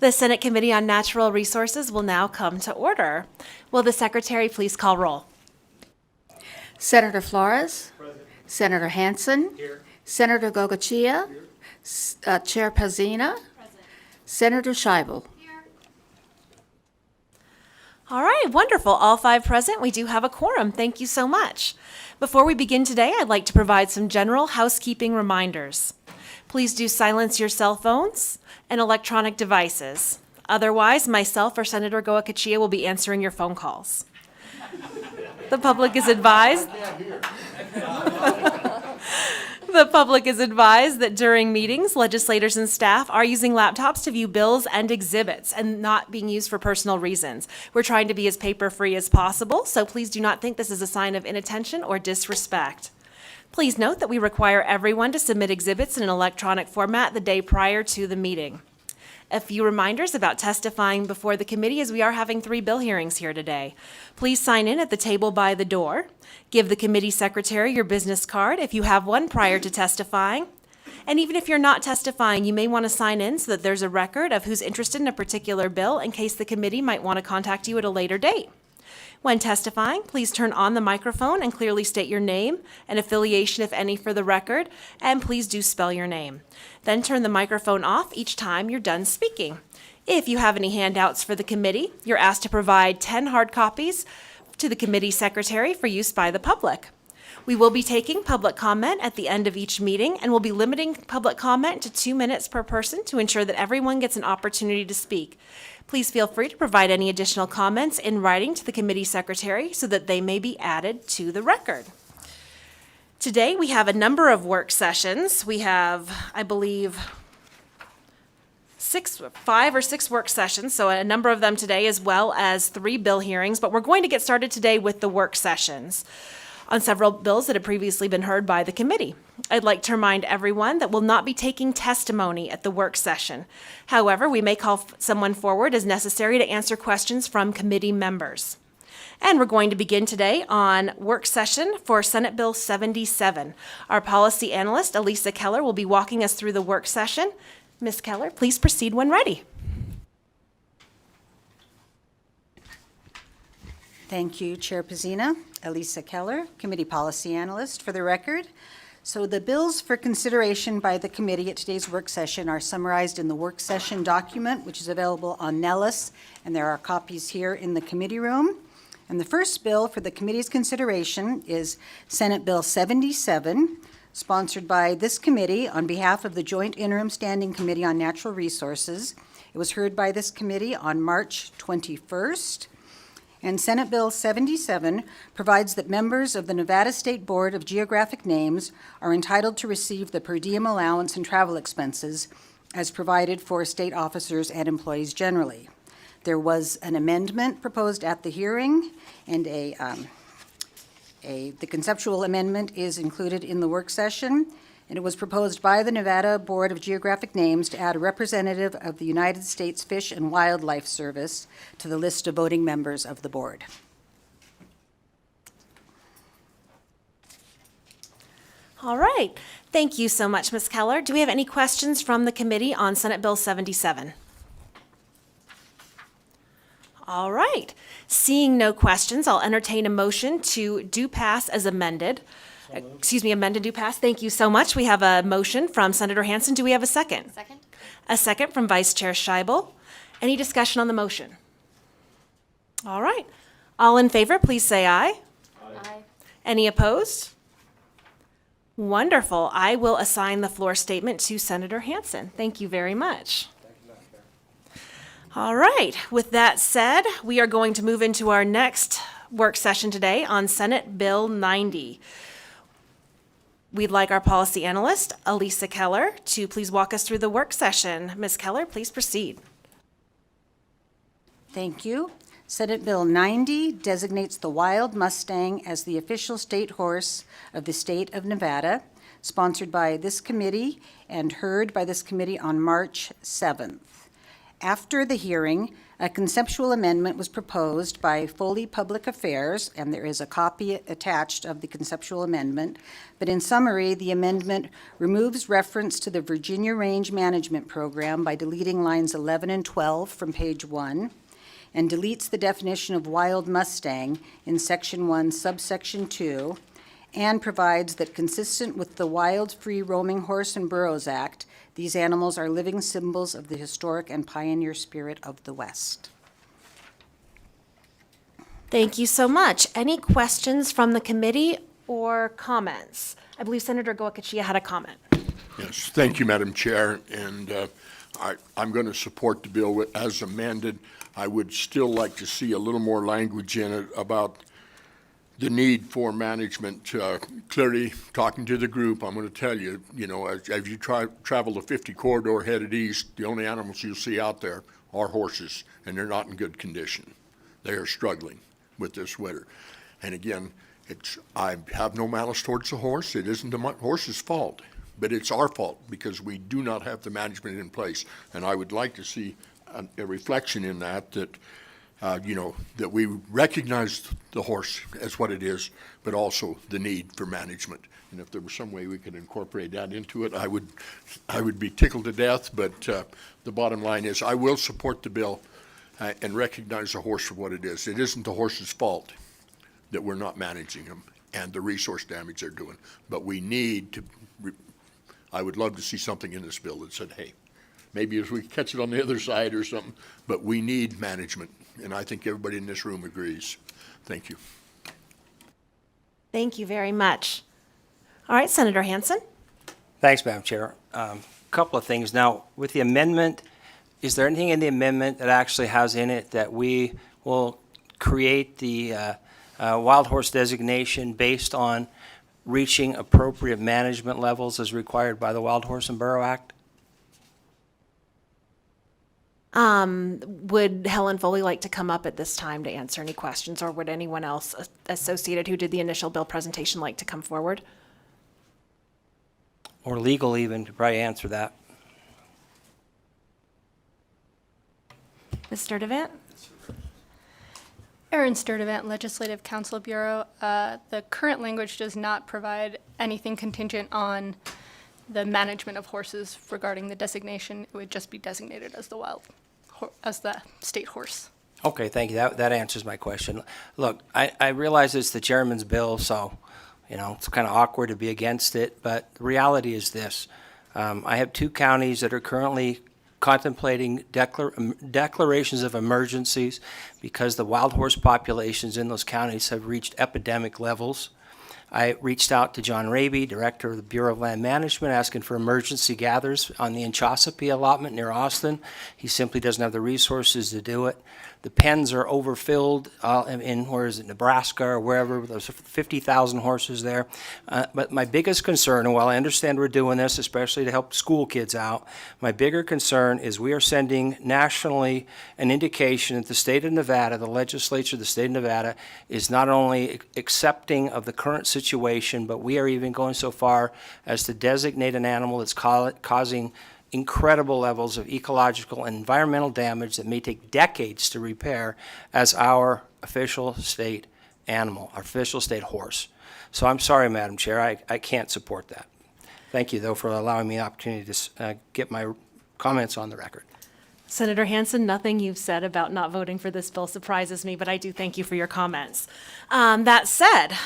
The Senate Committee on Natural Resources will now come to order. Will the Secretary please call roll? Senator Flores. Present. Senator Hansen. Here. Senator Gogachia. Chair Pazina. Senator Scheibel. All right, wonderful. All 5 present. We do have a quorum. Thank you so much. Before we begin today, I'd like to provide some general housekeeping reminders. Please do silence your cell phones and electronic devices. Otherwise, myself or Senator Goa-Kachia will be answering your phone calls. The public is advised. The public is advised that during meetings, legislators and staff are using laptops to view bills and exhibits and not being used for personal reasons. We're trying to be as paper-free as possible, so please do not think this is a sign of inattention or disrespect. Please note that we require everyone to submit exhibits in an electronic format the day prior to the meeting. A few reminders about testifying before the committee as we are having 3 bill hearings here today. Please sign in at the table by the door. Give the committee secretary your business card if you have one prior to testifying. And even if you're not testifying, you may want to sign in so that there's a record of who's interested in a particular bill in case the committee might want to contact you at a later date. When testifying, please turn on the microphone and clearly state your name and affiliation, if any, for the record, and please do spell your name. Then turn the microphone off each time you're done speaking. If you have any handouts for the committee, you're asked to provide 10 hard copies to the committee secretary for use by the public. We will be taking public comment at the end of each meeting and will be limiting public comment to 2 minutes per person to ensure that everyone gets an opportunity to speak. Please feel free to provide any additional comments in writing to the committee secretary so that they may be added to the record. Today we have a number of work sessions. We have, I believe, 5 or 6 work sessions, so a number of them today, as well as 3 bill hearings, but we're going to get started today with the work sessions on several bills that have previously been heard by the committee. I'd like to remind everyone that we'll not be taking testimony at the work session. However, we may call someone forward as necessary to answer questions from committee members. And we're going to begin today on work session for Senate Bill 77. Our policy analyst, Elisa Keller, will be walking us through the work session. Ms. Keller, please proceed when ready. Thank you, Chair Pazina. Elisa Keller, Committee Policy Analyst, for the record. So the bills for consideration by the committee at today's work session are summarized in the work session document, which is available on Nellis, and there are copies here in the committee room. And the first bill for the committee's consideration is Senate Bill 77, sponsored by this committee on behalf of the Joint Interim Standing Committee on Natural Resources. It was heard by this committee on March 21st. And Senate Bill 77 provides that members of the Nevada State Board of Geographic Names are entitled to receive the per diem allowance and travel expenses as provided for state officers and employees generally. There was an amendment proposed at the hearing, and the conceptual amendment is included in the work session. And it was proposed by the Nevada Board of Geographic Names to add a representative of the United States Fish and Wildlife Service to the list of voting members of the board. All right. Thank you so much, Ms. Keller. Do we have any questions from the committee on Senate Bill 77? All right. Seeing no questions, I'll entertain a motion to do pass as amended. Amended do pass. Thank you so much. We have a motion from Senator Hansen. Do we have a second? Second. A second from Vice Chair Scheibel. Any discussion on the motion? All right. All in favor, please say aye. Aye. Any opposed? Wonderful. I will assign the floor statement to Senator Hansen. Thank you very much. All right. With that said, we are going to move into our next work session today on Senate Bill 90. We'd like our policy analyst, Elisa Keller, to please walk us through the work session. Ms. Keller, please proceed. Thank you. Senate Bill 90 designates the Wild Mustang as the official state horse of the state of Nevada, sponsored by this committee and heard by this committee on March 7th. After the hearing, a conceptual amendment was proposed by Foley Public Affairs, and there is a copy attached of the conceptual amendment. But in summary, the amendment removes reference to the Virginia Range Management Program by deleting lines 11 and 12 from page 1, and deletes the definition of wild mustang in Section 1, subsection 2, and provides that consistent with the Wild Free Roaming Horse and Burros Act, these animals are living symbols of the historic and pioneer spirit of the West. Thank you so much. Any questions from the committee or comments? I believe Senator Goakachia had a comment. Yes, thank you, Madam Chair, and I'm going to support the bill as amended. I would still like to see a little more language in it about the need for management. Clearly, talking to the group, I'm going to tell you, as you travel the 50 corridor headed east, the only animals you'll see out there are horses, and they're not in good condition. They are struggling with this winter. And again, I have no malice towards the horse. It isn't the horse's fault, but it's our fault because we do not have the management in place. And I would like to see a reflection in that that we recognize the horse as what it is, but also the need for management. And if there was some way we could incorporate that into it, I would be tickled to death. But the bottom line is I will support the bill and recognize the horse for what it is. It isn't the horse's fault that we're not managing them and the resource damage they're doing. But we need to, I would love to see something in this bill that said, hey, maybe if we catch it on the other side or something, but we need management. And I think everybody in this room agrees. Thank you. Thank you very much. All right, Senator Hansen. Thanks, Madam Chair. Couple of things. Now, with the amendment, is there anything in the amendment that actually has in it that we will create the wild horse designation based on reaching appropriate management levels as required by the Wild Horse and Burro Act? Would Helen Foley like to come up at this time to answer any questions, or would anyone else associated who did the initial bill presentation like to come forward? Or legal even to probably answer that. Ms. Sturdivant? Erin Sturdivant, Legislative Council Bureau. The current language does not provide anything contingent on the management of horses regarding the designation. It would just be designated as the state horse. Okay, thank you. That answers my question. Look, I realize it's the chairman's bill, so it's kind of awkward to be against it, but the reality is this. I have 2 counties that are currently contemplating declarations of emergencies because the wild horse populations in those counties have reached epidemic levels. I reached out to John Raby, Director of the Bureau of Land Management, asking for emergency gathers on the Inchauspee allotment near Austin. He simply doesn't have the resources to do it. The pens are overfilled in where is it, Nebraska or wherever. There's 50,000 horses there. But my biggest concern, and while I understand we're doing this, especially to help school kids out, my bigger concern is we are sending nationally an indication that the state of Nevada, the legislature of the state of Nevada, is not only accepting of the current situation, but we are even going so far as to designate an animal that's causing incredible levels of ecological and environmental damage that may take decades to repair as our official state animal, our official state horse. So I'm sorry, Madam Chair, I can't support that. Thank you, though, for allowing me the opportunity to get my comments on the record. Senator Hansen, nothing you've said about not voting for this bill surprises me, but I do thank you for your comments. That said,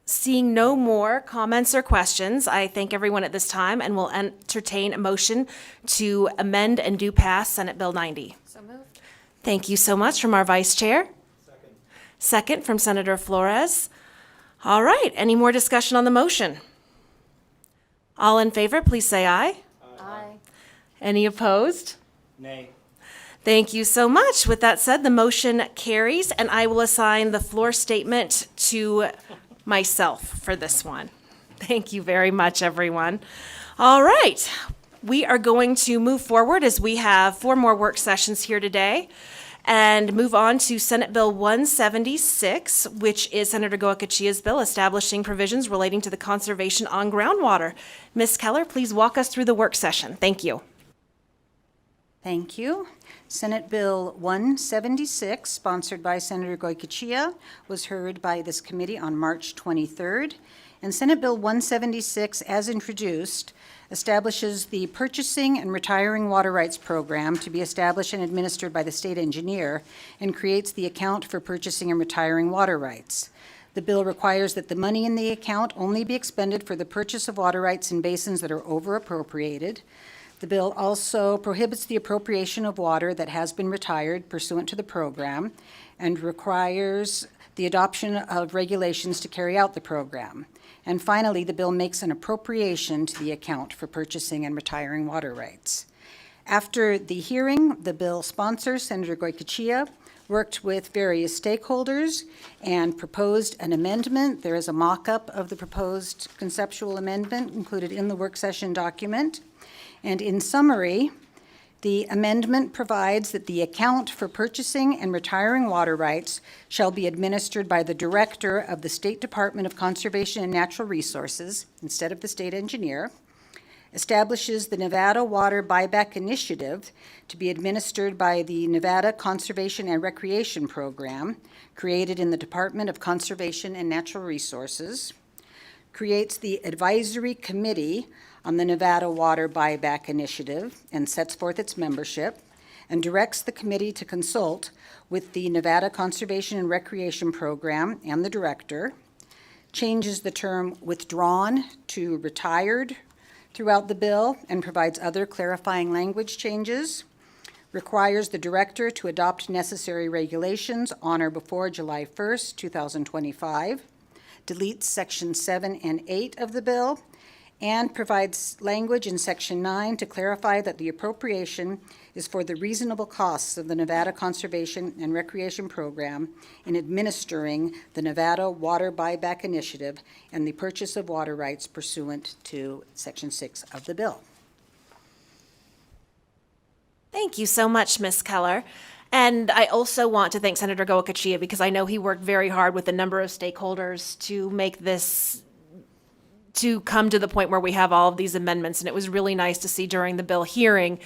seeing no more comments or questions, I thank everyone at this time and will entertain a motion to amend and do pass Senate Bill 90. So moved. Thank you so much from our Vice Chair. Second from Senator Flores. All right, any more discussion on the motion? All in favor, please say aye. Aye. Any opposed? Nay. Thank you so much. With that said, the motion carries, and I will assign the floor statement to myself for this one. Thank you very much, everyone. All right, we are going to move forward as we have 4 more work sessions here today and move on to Senate Bill 176, which is Senator Goachachia's bill establishing provisions relating to the conservation on groundwater. Ms. Keller, please walk us through the work session. Thank you. Thank you. Senate Bill 176, sponsored by Senator Goycochea, was heard by this committee on March 23rd. And Senate Bill 176, as introduced, establishes the Purchasing and Retiring Water Rights Program to be established and administered by the state engineer and creates the account for purchasing and retiring water rights. The bill requires that the money in the account only be expended for the purchase of water rights in basins that are over-appropriated. The bill also prohibits the appropriation of water that has been retired pursuant to the program and requires the adoption of regulations to carry out the program. And finally, the bill makes an appropriation to the account for purchasing and retiring water rights. After the hearing, the bill sponsor, Senator Goycochea, worked with various stakeholders and proposed an amendment. There is a mock-up of the proposed conceptual amendment included in the work session document. And in summary, the amendment provides that the account for purchasing and retiring water rights shall be administered by the Director of the State Department of Conservation and Natural Resources instead of the state engineer, establishes the Nevada Water Buyback Initiative to be administered by the Nevada Conservation and Recreation Program, created in the Department of Conservation and Natural Resources, creates the Advisory Committee on the Nevada Water Buyback Initiative and sets forth its membership, and directs the committee to consult with the Nevada Conservation and Recreation Program and the director, changes the term withdrawn to retired throughout the bill and provides other clarifying language changes, requires the director to adopt necessary regulations on or before July 1st, 2025, deletes Section 7 and 8 of the bill, and provides language in Section 9 to clarify that the appropriation is for the reasonable costs of the Nevada Conservation and Recreation Program in administering the Nevada Water Buyback Initiative and the purchase of water rights pursuant to Section 6 of the bill. Thank you so much, Ms. Keller. And I also want to thank Senator Goycochea because I know he worked very hard with a number of stakeholders to make this, to come to the point where we have all of these amendments. And it was really nice to see during the bill hearing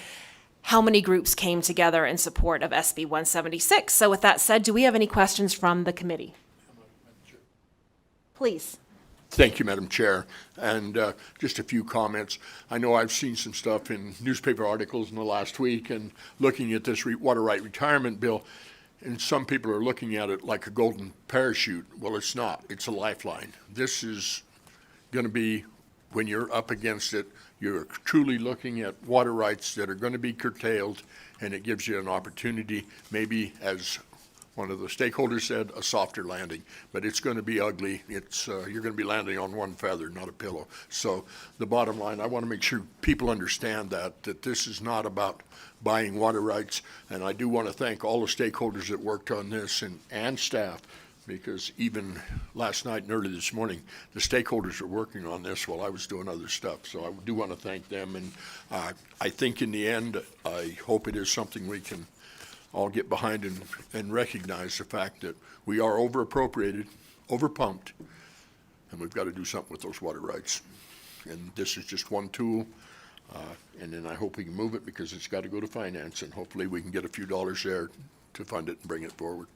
how many groups came together in support of SB 176. So with that said, do we have any questions from the committee? Please. Thank you, Madam Chair. And just a few comments. I know I've seen some stuff in newspaper articles in the last week and looking at this water right retirement bill, and some people are looking at it like a golden parachute. Well, it's not. It's a lifeline. This is going to be, when you're up against it, you're truly looking at water rights that are going to be curtailed, and it gives you an opportunity, maybe as one of the stakeholders said, a softer landing, but it's going to be ugly. It's you're going to be landing on one feather, not a pillow. So the bottom line, I want to make sure people understand that this is not about buying water rights, and I do want to thank all the stakeholders that worked on this and staff, because even last night and early this morning, the stakeholders were working on this while I was doing other stuff. So I do want to thank them, and I think in the end, I hope it is something we can all get behind and recognize the fact that we are over-appropriated, over-pumped, and we've got to do something with those water rights. And this is just one tool, and then I hope we can move it because it's got to go to finance, and hopefully we can get a few dollars there to fund it and bring it forward.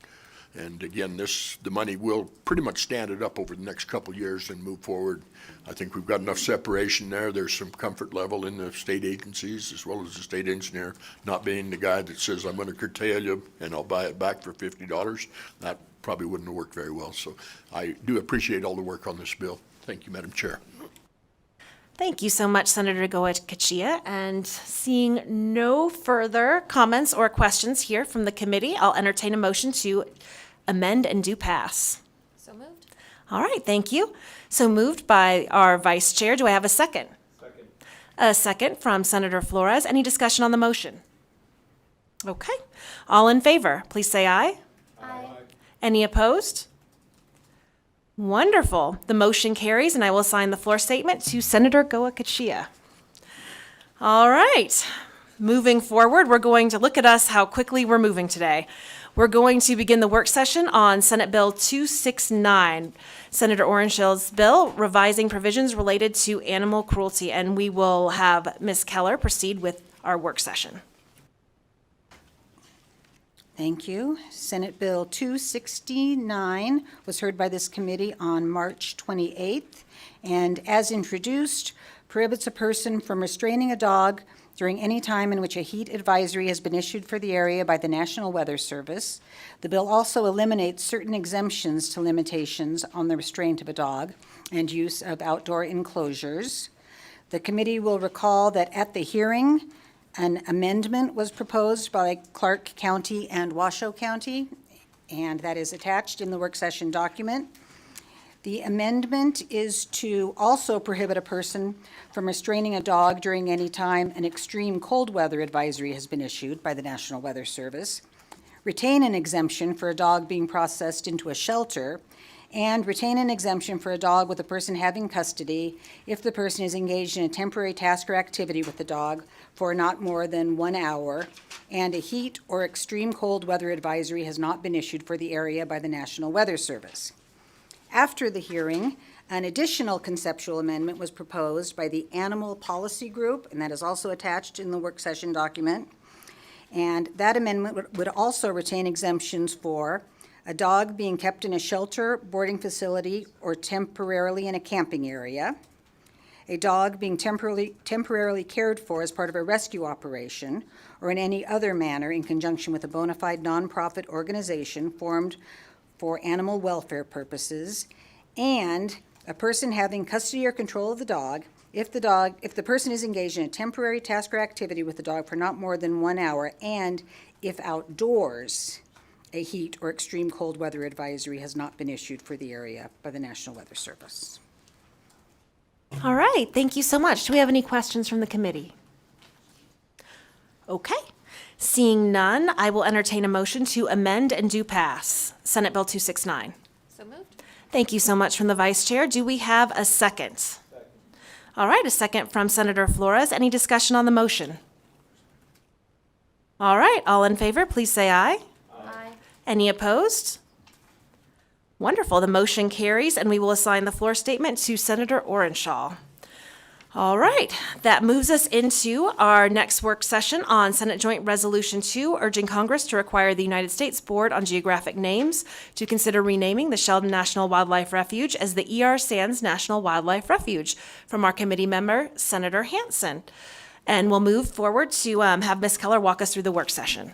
And again, the money will pretty much stand it up over the next couple of years and move forward. I think we've got enough separation there. There's some comfort level in the state agencies as well as the state engineer, not being the guy that says, I'm going to curtail you and I'll buy it back for $50. That probably wouldn't have worked very well. So I do appreciate all the work on this bill. Thank you, Madam Chair. Thank you so much, Senator Goycochea. And seeing no further comments or questions here from the committee, I'll entertain a motion to amend and do pass. So moved. All right, thank you. So moved by our vice chair. Do I have a second? Second. A second from Senator Flores. Any discussion on the motion? Okay. All in favor, please say aye. Aye. Any opposed? Wonderful. The motion carries, and I will assign the floor statement to Senator Goycochea. All right. Moving forward, we're going to look at us how quickly we're moving today. We're going to begin the work session on Senate Bill 269, Senator Orangeville's bill revising provisions related to animal cruelty, and we will have Ms. Keller proceed with our work session. Thank you. Senate Bill 269 was heard by this committee on March 28th, and as introduced, prohibits a person from restraining a dog during any time in which a heat advisory has been issued for the area by the National Weather Service. The bill also eliminates certain exemptions to limitations on the restraint of a dog and use of outdoor enclosures. The committee will recall that at the hearing, an amendment was proposed by Clark County and Washoe County, and that is attached in the work session document. The amendment is to also prohibit a person from restraining a dog during any time an extreme cold weather advisory has been issued by the National Weather Service, retain an exemption for a dog being processed into a shelter, and retain an exemption for a dog with a person having custody if the person is engaged in a temporary task or activity with the dog for not more than 1 hour, and a heat or extreme cold weather advisory has not been issued for the area by the National Weather Service. After the hearing, an additional conceptual amendment was proposed by the Animal Policy Group, and that is also attached in the work session document. And that amendment would also retain exemptions for a dog being kept in a shelter, boarding facility, or temporarily in a camping area, a dog being temporarily cared for as part of a rescue operation, or in any other manner in conjunction with a bona fide nonprofit organization formed for animal welfare purposes, and a person having custody or control of the dog if the person is engaged in a temporary task or activity with the dog for not more than 1 hour, and if outdoors a heat or extreme cold weather advisory has not been issued for the area by the National Weather Service. All right, thank you so much. Do we have any questions from the committee? Okay. Seeing none, I will entertain a motion to amend and do pass Senate Bill 269. So moved. Thank you so much from the Vice Chair. Do we have a second? All right, a second from Senator Flores. Any discussion on the motion? All right, all in favor, please say aye. Aye. Any opposed? Wonderful. The motion carries, and we will assign the floor statement to Senator Orenshaw. All right, that moves us into our next work session on Senate Joint Resolution 2, urging Congress to require the United States Board on Geographic Names to consider renaming the Sheldon National Wildlife Refuge as the E.R. Sands National Wildlife Refuge, from our committee member, Senator Hansen. And we'll move forward to have Ms. Keller walk us through the work session.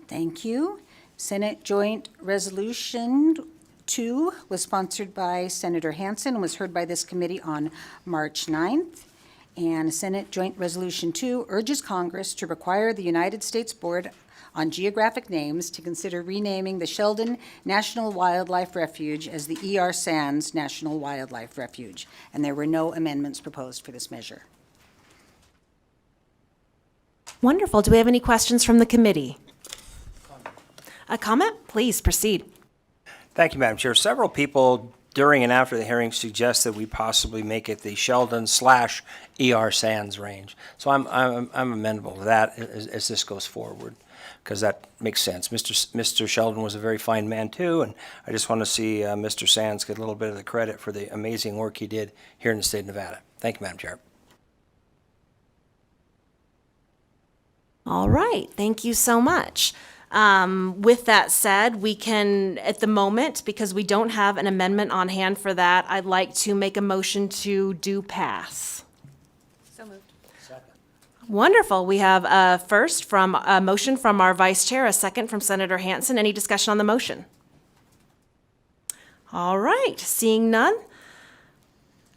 Thank you. Senate Joint Resolution 2 was sponsored by Senator Hansen and was heard by this committee on March 9th. And Senate Joint Resolution 2 urges Congress to require the United States Board on Geographic Names to consider renaming the Sheldon National Wildlife Refuge as the E.R. Sands National Wildlife Refuge. And there were no amendments proposed for this measure. Wonderful. Do we have any questions from the committee? A comment? Please proceed. Thank you, Madam Chair. Several people during and after the hearing suggest that we possibly make it the Sheldon/E.R. Sands range. So I'm amenable to that as this goes forward, because that makes sense. Mr. Sheldon was a very fine man too, and I just want to see Mr. Sands get a little bit of the credit for the amazing work he did here in the state of Nevada. Thank you, Madam Chair. All right, thank you so much. With that said, we can, at the moment, because we don't have an amendment on hand for that, I'd like to make a motion to do pass. So moved. Wonderful. We have a motion from our Vice Chair, a second from Senator Hansen. Any discussion on the motion? All right, seeing none,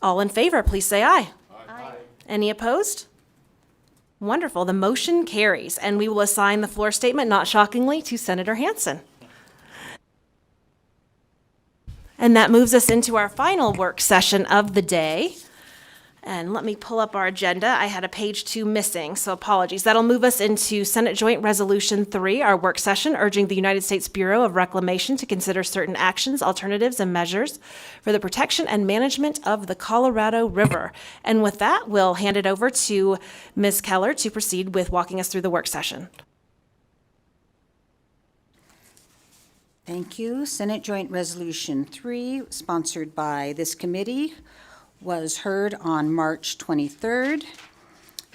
all in favor, please say aye. Aye. Any opposed? Wonderful. The motion carries, and we will assign the floor statement, not shockingly, to Senator Hansen. And that moves us into our final work session of the day. And let me pull up our agenda. I had a page 2 missing, so apologies. That'll move us into Senate Joint Resolution 3, our work session, urging the United States Bureau of Reclamation to consider certain actions, alternatives, and measures for the protection and management of the Colorado River. And with that, we'll hand it over to Ms. Keller to proceed with walking us through the work session. Thank you. Senate Joint Resolution 3, sponsored by this committee, was heard on March 23rd.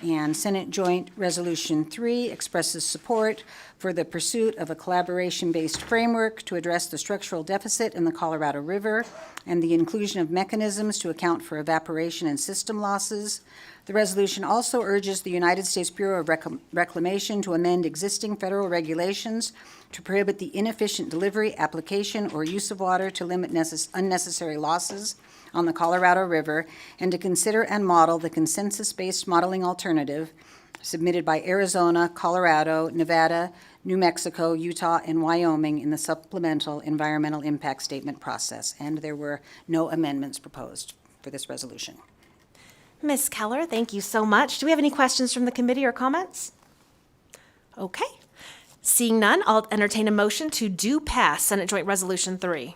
And Senate Joint Resolution 3 expresses support for the pursuit of a collaboration-based framework to address the structural deficit in the Colorado River and the inclusion of mechanisms to account for evaporation and system losses. The resolution also urges the United States Bureau of Reclamation to amend existing federal regulations to prohibit the inefficient delivery, application, or use of water to limit unnecessary losses on the Colorado River, and to consider and model the consensus-based modeling alternative submitted by Arizona, Colorado, Nevada, New Mexico, Utah, and Wyoming in the supplemental environmental impact statement process. And there were no amendments proposed for this resolution. Ms. Keller, thank you so much. Do we have any questions from the committee or comments? Okay. Seeing none, I'll entertain a motion to do pass Senate Joint Resolution 3.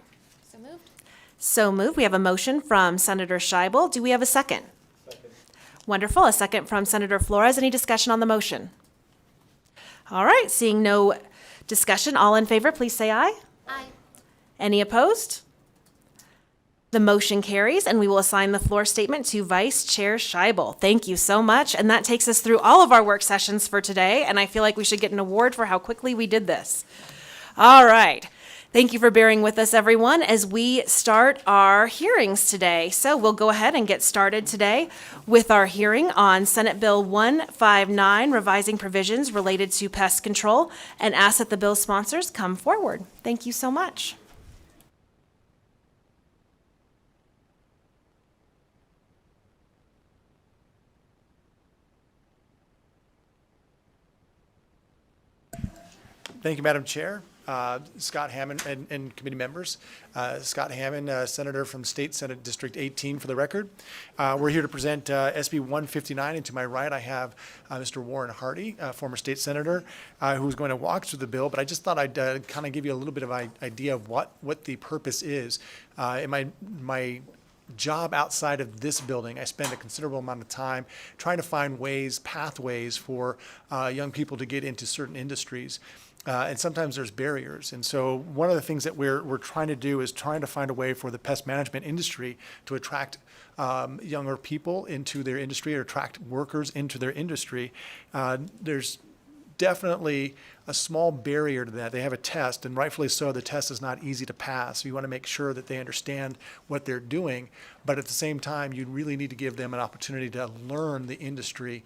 So moved. So moved. We have a motion from Senator Scheibel. Do we have a second? Second. Wonderful. A second from Senator Flores. Any discussion on the motion? All right. Seeing no discussion, all in favor, please say aye. Aye. Any opposed? The motion carries, and we will assign the floor statement to Vice Chair Scheibel. Thank you so much. And that takes us through all of our work sessions for today, and I feel like we should get an award for how quickly we did this. All right. Thank you for bearing with us, everyone, as we start our hearings today. So we'll go ahead and get started today with our hearing on Senate Bill 159, revising provisions related to pest control, and ask that the bill sponsors come forward. Thank you so much. Thank you, Madam Chair. Scott Hammond and committee members. Scott Hammond, Senator from State Senate District 18 for the record. We're here to present SB 159, and to my right I have Mr. Warren Hardy, former state senator, who's going to walk through the bill, but I just thought I'd kind of give you a little bit of an idea of what the purpose is. In my job outside of this building, I spend a considerable amount of time trying to find pathways for young people to get into certain industries. And sometimes there's barriers. And so one of the things that we're trying to do is trying to find a way for the pest management industry to attract younger people into their industry or attract workers into their industry. There's definitely a small barrier to that. They have a test, and rightfully so, the test is not easy to pass. So you want to make sure that they understand what they're doing, but at the same time, you really need to give them an opportunity to learn the industry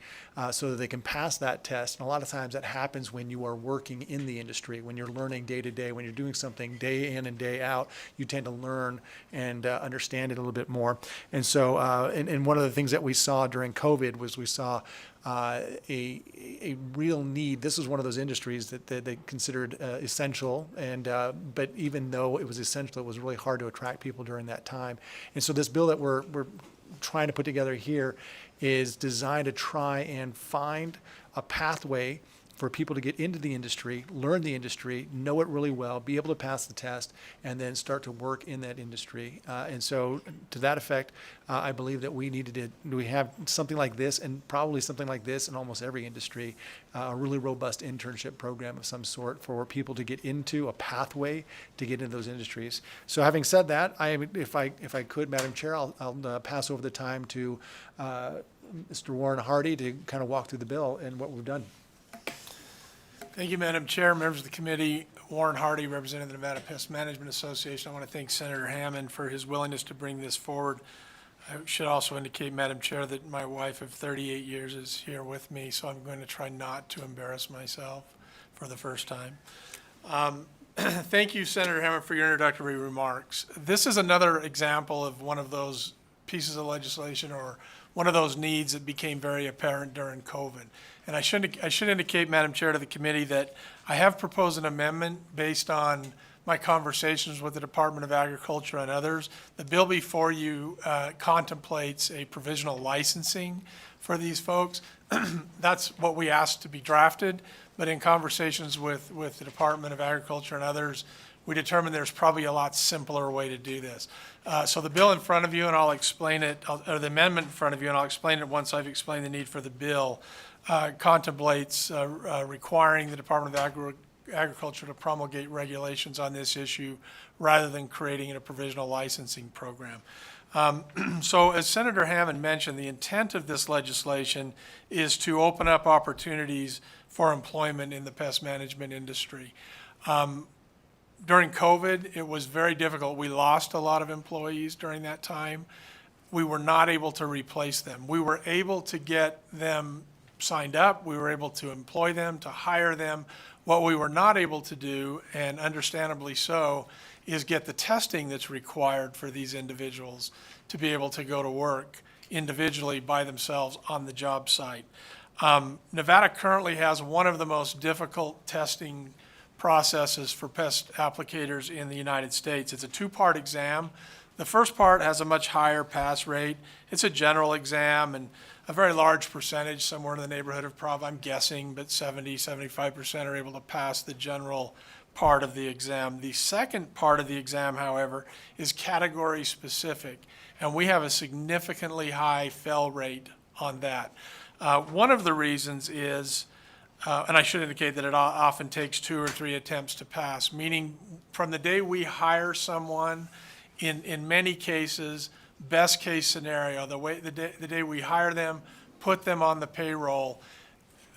so that they can pass that test. And a lot of times that happens when you are working in the industry, when you're learning day to day, when you're doing something day in and day out, you tend to learn and understand it a little bit more. And so, and one of the things that we saw during COVID was we saw a real need. This was one of those industries that they considered essential, and but even though it was essential, it was really hard to attract people during that time. And so this bill that we're trying to put together here is designed to try and find a pathway for people to get into the industry, learn the industry, know it really well, be able to pass the test, and then start to work in that industry. And so to that effect, I believe that we have something like this, and probably something like this in almost every industry, a really robust internship program of some sort for people to get into a pathway to get into those industries. So having said that, if I could, Madam Chair, I'll pass over the time to Mr. Warren Hardy to kind of walk through the bill and what we've done. Thank you, Madam Chair, members of the committee. Warren Hardy, representing the Nevada Pest Management Association. I want to thank Senator Hammond for his willingness to bring this forward. I should also indicate, Madam Chair, that my wife of 38 years is here with me, so I'm going to try not to embarrass myself for the first time. Thank you, Senator Hammond, for your introductory remarks. This is another example of one of those pieces of legislation or one of those needs that became very apparent during COVID. And I should indicate, Madam Chair, to the committee that I have proposed an amendment based on my conversations with the Department of Agriculture and others. The bill before you contemplates a provisional licensing for these folks. That's what we asked to be drafted, but in conversations with the Department of Agriculture and others, we determined there's probably a lot simpler way to do this. So the bill in front of you, and I'll explain it, or the amendment in front of you, and I'll explain it once I've explained the need for the bill, contemplates requiring the Department of Agriculture to promulgate regulations on this issue rather than creating a provisional licensing program. So as Senator Hammond mentioned, the intent of this legislation is to open up opportunities for employment in the pest management industry. During COVID, it was very difficult. We lost a lot of employees during that time. We were not able to replace them. We were able to get them signed up. We were able to employ them, to hire them. What we were not able to do, and understandably so, is get the testing that's required for these individuals to be able to go to work individually by themselves on the job site. Nevada currently has one of the most difficult testing processes for pest applicators in the United States. It's a two-part exam. The first part has a much higher pass rate. It's a general exam, and a very large percentage, somewhere in the neighborhood of probably, I'm guessing, but 75% are able to pass the general part of the exam. The second part of the exam, however, is category specific, and we have a significantly high fail rate on that. One of the reasons is, and I should indicate that it often takes 2 or 3 attempts to pass, meaning from the day we hire someone, in many cases, best case scenario, the day we hire them, put them on the payroll,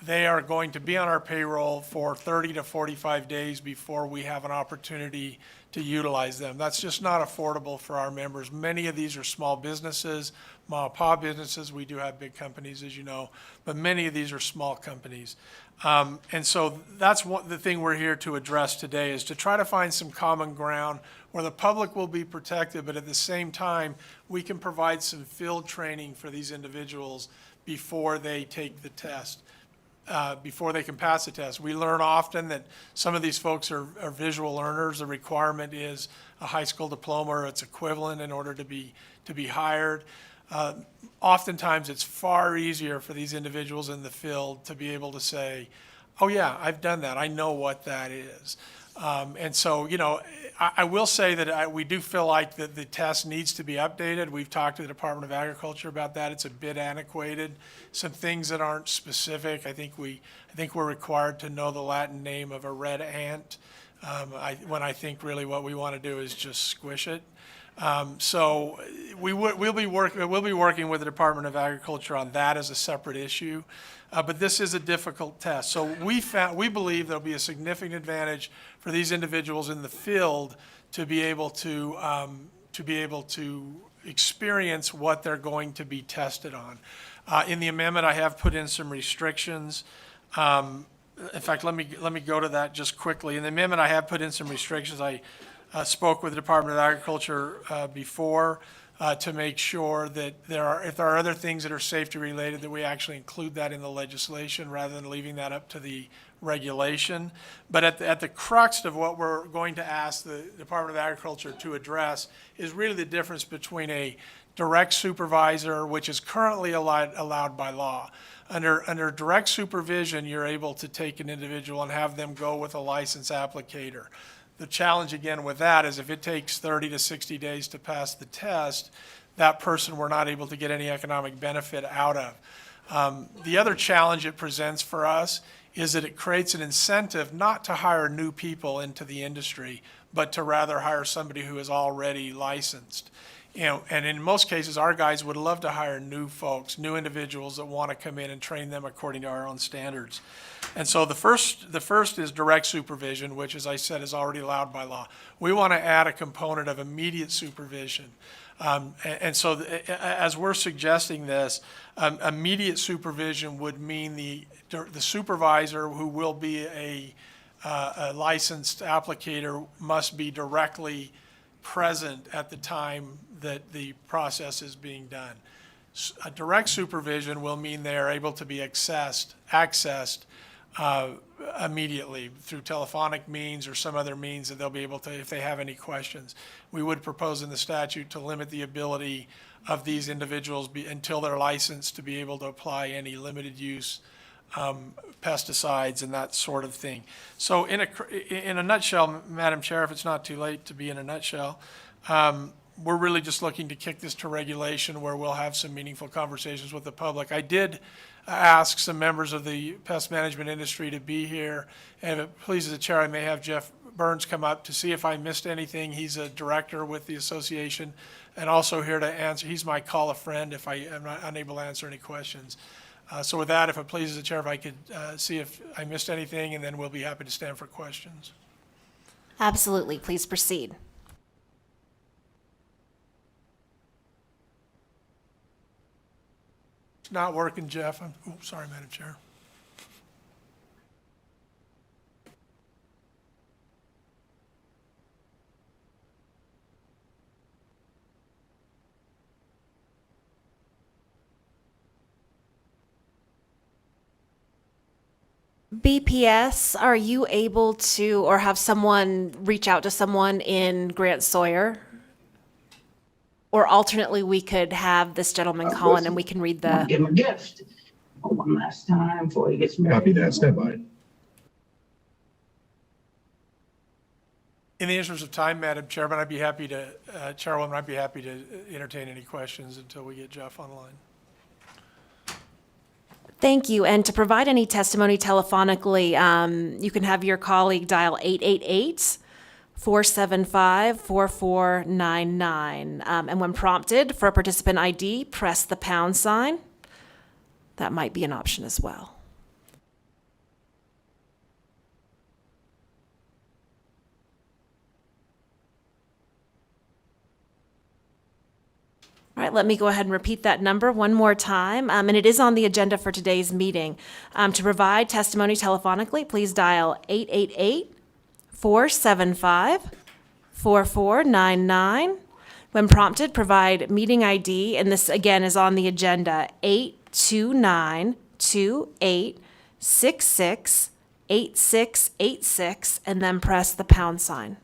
they are going to be on our payroll for 30 to 45 days before we have an opportunity to utilize them. That's just not affordable for our members. Many of these are small businesses, mom and pop businesses. We do have big companies, as you know, but many of these are small companies. And so that's the thing we're here to address today, is to try to find some common ground where the public will be protected, but at the same time, we can provide some field training for these individuals before they take the test. Before they can pass the test. We learn often that some of these folks are visual learners. The requirement is a high school diploma or its equivalent in order to be hired. Oftentimes, it's far easier for these individuals in the field to be able to say, oh yeah, I've done that. I know what that is. And so, you know, I will say that we do feel like that the test needs to be updated. We've talked to the Department of Agriculture about that. It's a bit antiquated. Some things that aren't specific. I think we're required to know the Latin name of a red ant. When I think really what we want to do is just squish it. So we'll be working with the Department of Agriculture on that as a separate issue. But this is a difficult test. So we believe there'll be a significant advantage for these individuals in the field to be able to experience what they're going to be tested on. In the amendment, I have put in some restrictions. In fact, let me go to that just quickly. In the amendment, I have put in some restrictions. I spoke with the Department of Agriculture before to make sure that if there are other things that are safety related, that we actually include that in the legislation rather than leaving that up to the regulation. But at the crux of what we're going to ask the Department of Agriculture to address is really the difference between a direct supervisor, which is currently allowed by law. Under direct supervision, you're able to take an individual and have them go with a licensed applicator. The challenge again with that is if it takes 30 to 60 days to pass the test, that person we're not able to get any economic benefit out of. The other challenge it presents for us is that it creates an incentive not to hire new people into the industry, but to rather hire somebody who is already licensed. You know, and in most cases, our guys would love to hire new folks, new individuals that want to come in and train them according to our own standards. And so the first is direct supervision, which, as I said, is already allowed by law. We want to add a component of immediate supervision. And so as we're suggesting this, immediate supervision would mean the supervisor, who will be a licensed applicator, must be directly present at the time that the process is being done. A direct supervision will mean they are able to be accessed immediately through telephonic means or some other means that they'll be able to, if they have any questions. We would propose in the statute to limit the ability of these individuals until they're licensed to be able to apply any limited use pesticides and that sort of thing. So in a nutshell, Madam Chair, if it's not too late to be in a nutshell, we're really just looking to kick this to regulation where we'll have some meaningful conversations with the public. I did ask some members of the pest management industry to be here, and if it pleases the chair, I may have Jeff Burns come up to see if I missed anything. He's a director with the association, and also here to answer. He's my call a friend if I am not unable to answer any questions. So with that, if it pleases the chair, if I could see if I missed anything, and then we'll be happy to stand for questions. Absolutely. Please proceed. It's not working, Jeff. Sorry, Madam Chair. BPS, are you able to, or have someone reach out to someone in Grant Sawyer? Or alternately, we could have this gentleman call in and we can read Want to the, give him a gift one last time before he gets married. Copy that, stand by. In the interest of time, Madam Chairman, I'd be happy to, Chairwoman, I'd be happy to entertain any questions until we get Jeff online. thank you. And to provide any testimony telephonically, you can have your colleague dial 888-475-4499. And when prompted for a participant ID, press the pound sign. That might be an option as well. All right, let me go ahead and repeat that number one more time. And it is on the agenda for today's meeting. To provide testimony telephonically, please dial 888-475-4499. When prompted, provide meeting ID, and this again is on the agenda, 829-2866-8686, and then press the pound sign.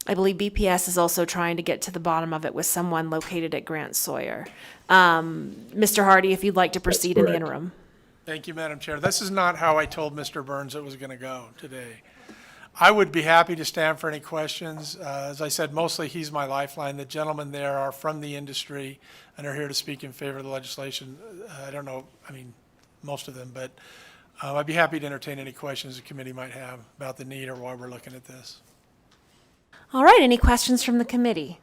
I believe BPS is also trying to get to the bottom of it with someone located at Grant Sawyer. Mr. Hardy, if you'd like to proceed in the correct. interim. Thank you, Madam Chair. This is not how I told Mr. Burns it was going to go today. I would be happy to stand for any questions. As I said, mostly he's my lifeline. The gentlemen there are from the industry and are here to speak in favor of the legislation. I don't know, I mean, most of them, but I'd be happy to entertain any questions the committee might have about the need or why we're looking at this. All right, any questions from the committee?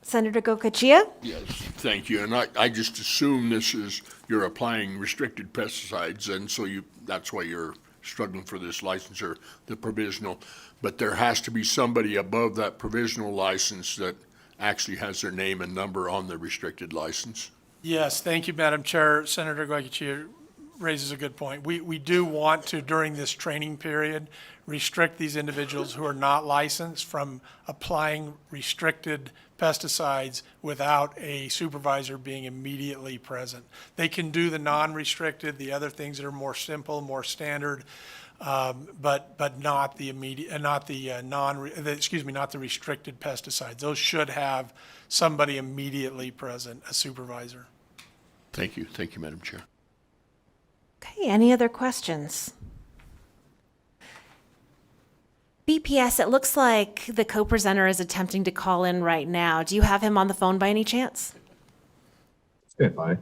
Senator Gokachia? Yes, thank you. And I just assume this is, you're applying restricted pesticides, and so that's why you're struggling for this license or the provisional. But there has to be somebody above that provisional license that actually has their name and number on the restricted license. Yes, thank you, Madam Chair. Senator Goyachia raises a good point. We do want to, during this training period, restrict these individuals who are not licensed from applying restricted pesticides without a supervisor being immediately present. They can do the non-restricted, the other things that are more simple, more standard, but not the immediate, not the not the restricted pesticides. Those should have somebody immediately present, a supervisor. Thank you, Madam Chair. Okay, any other questions? BPS, it looks like the co-presenter is attempting to call in right now. Do you have him on the phone by any chance? Stand by.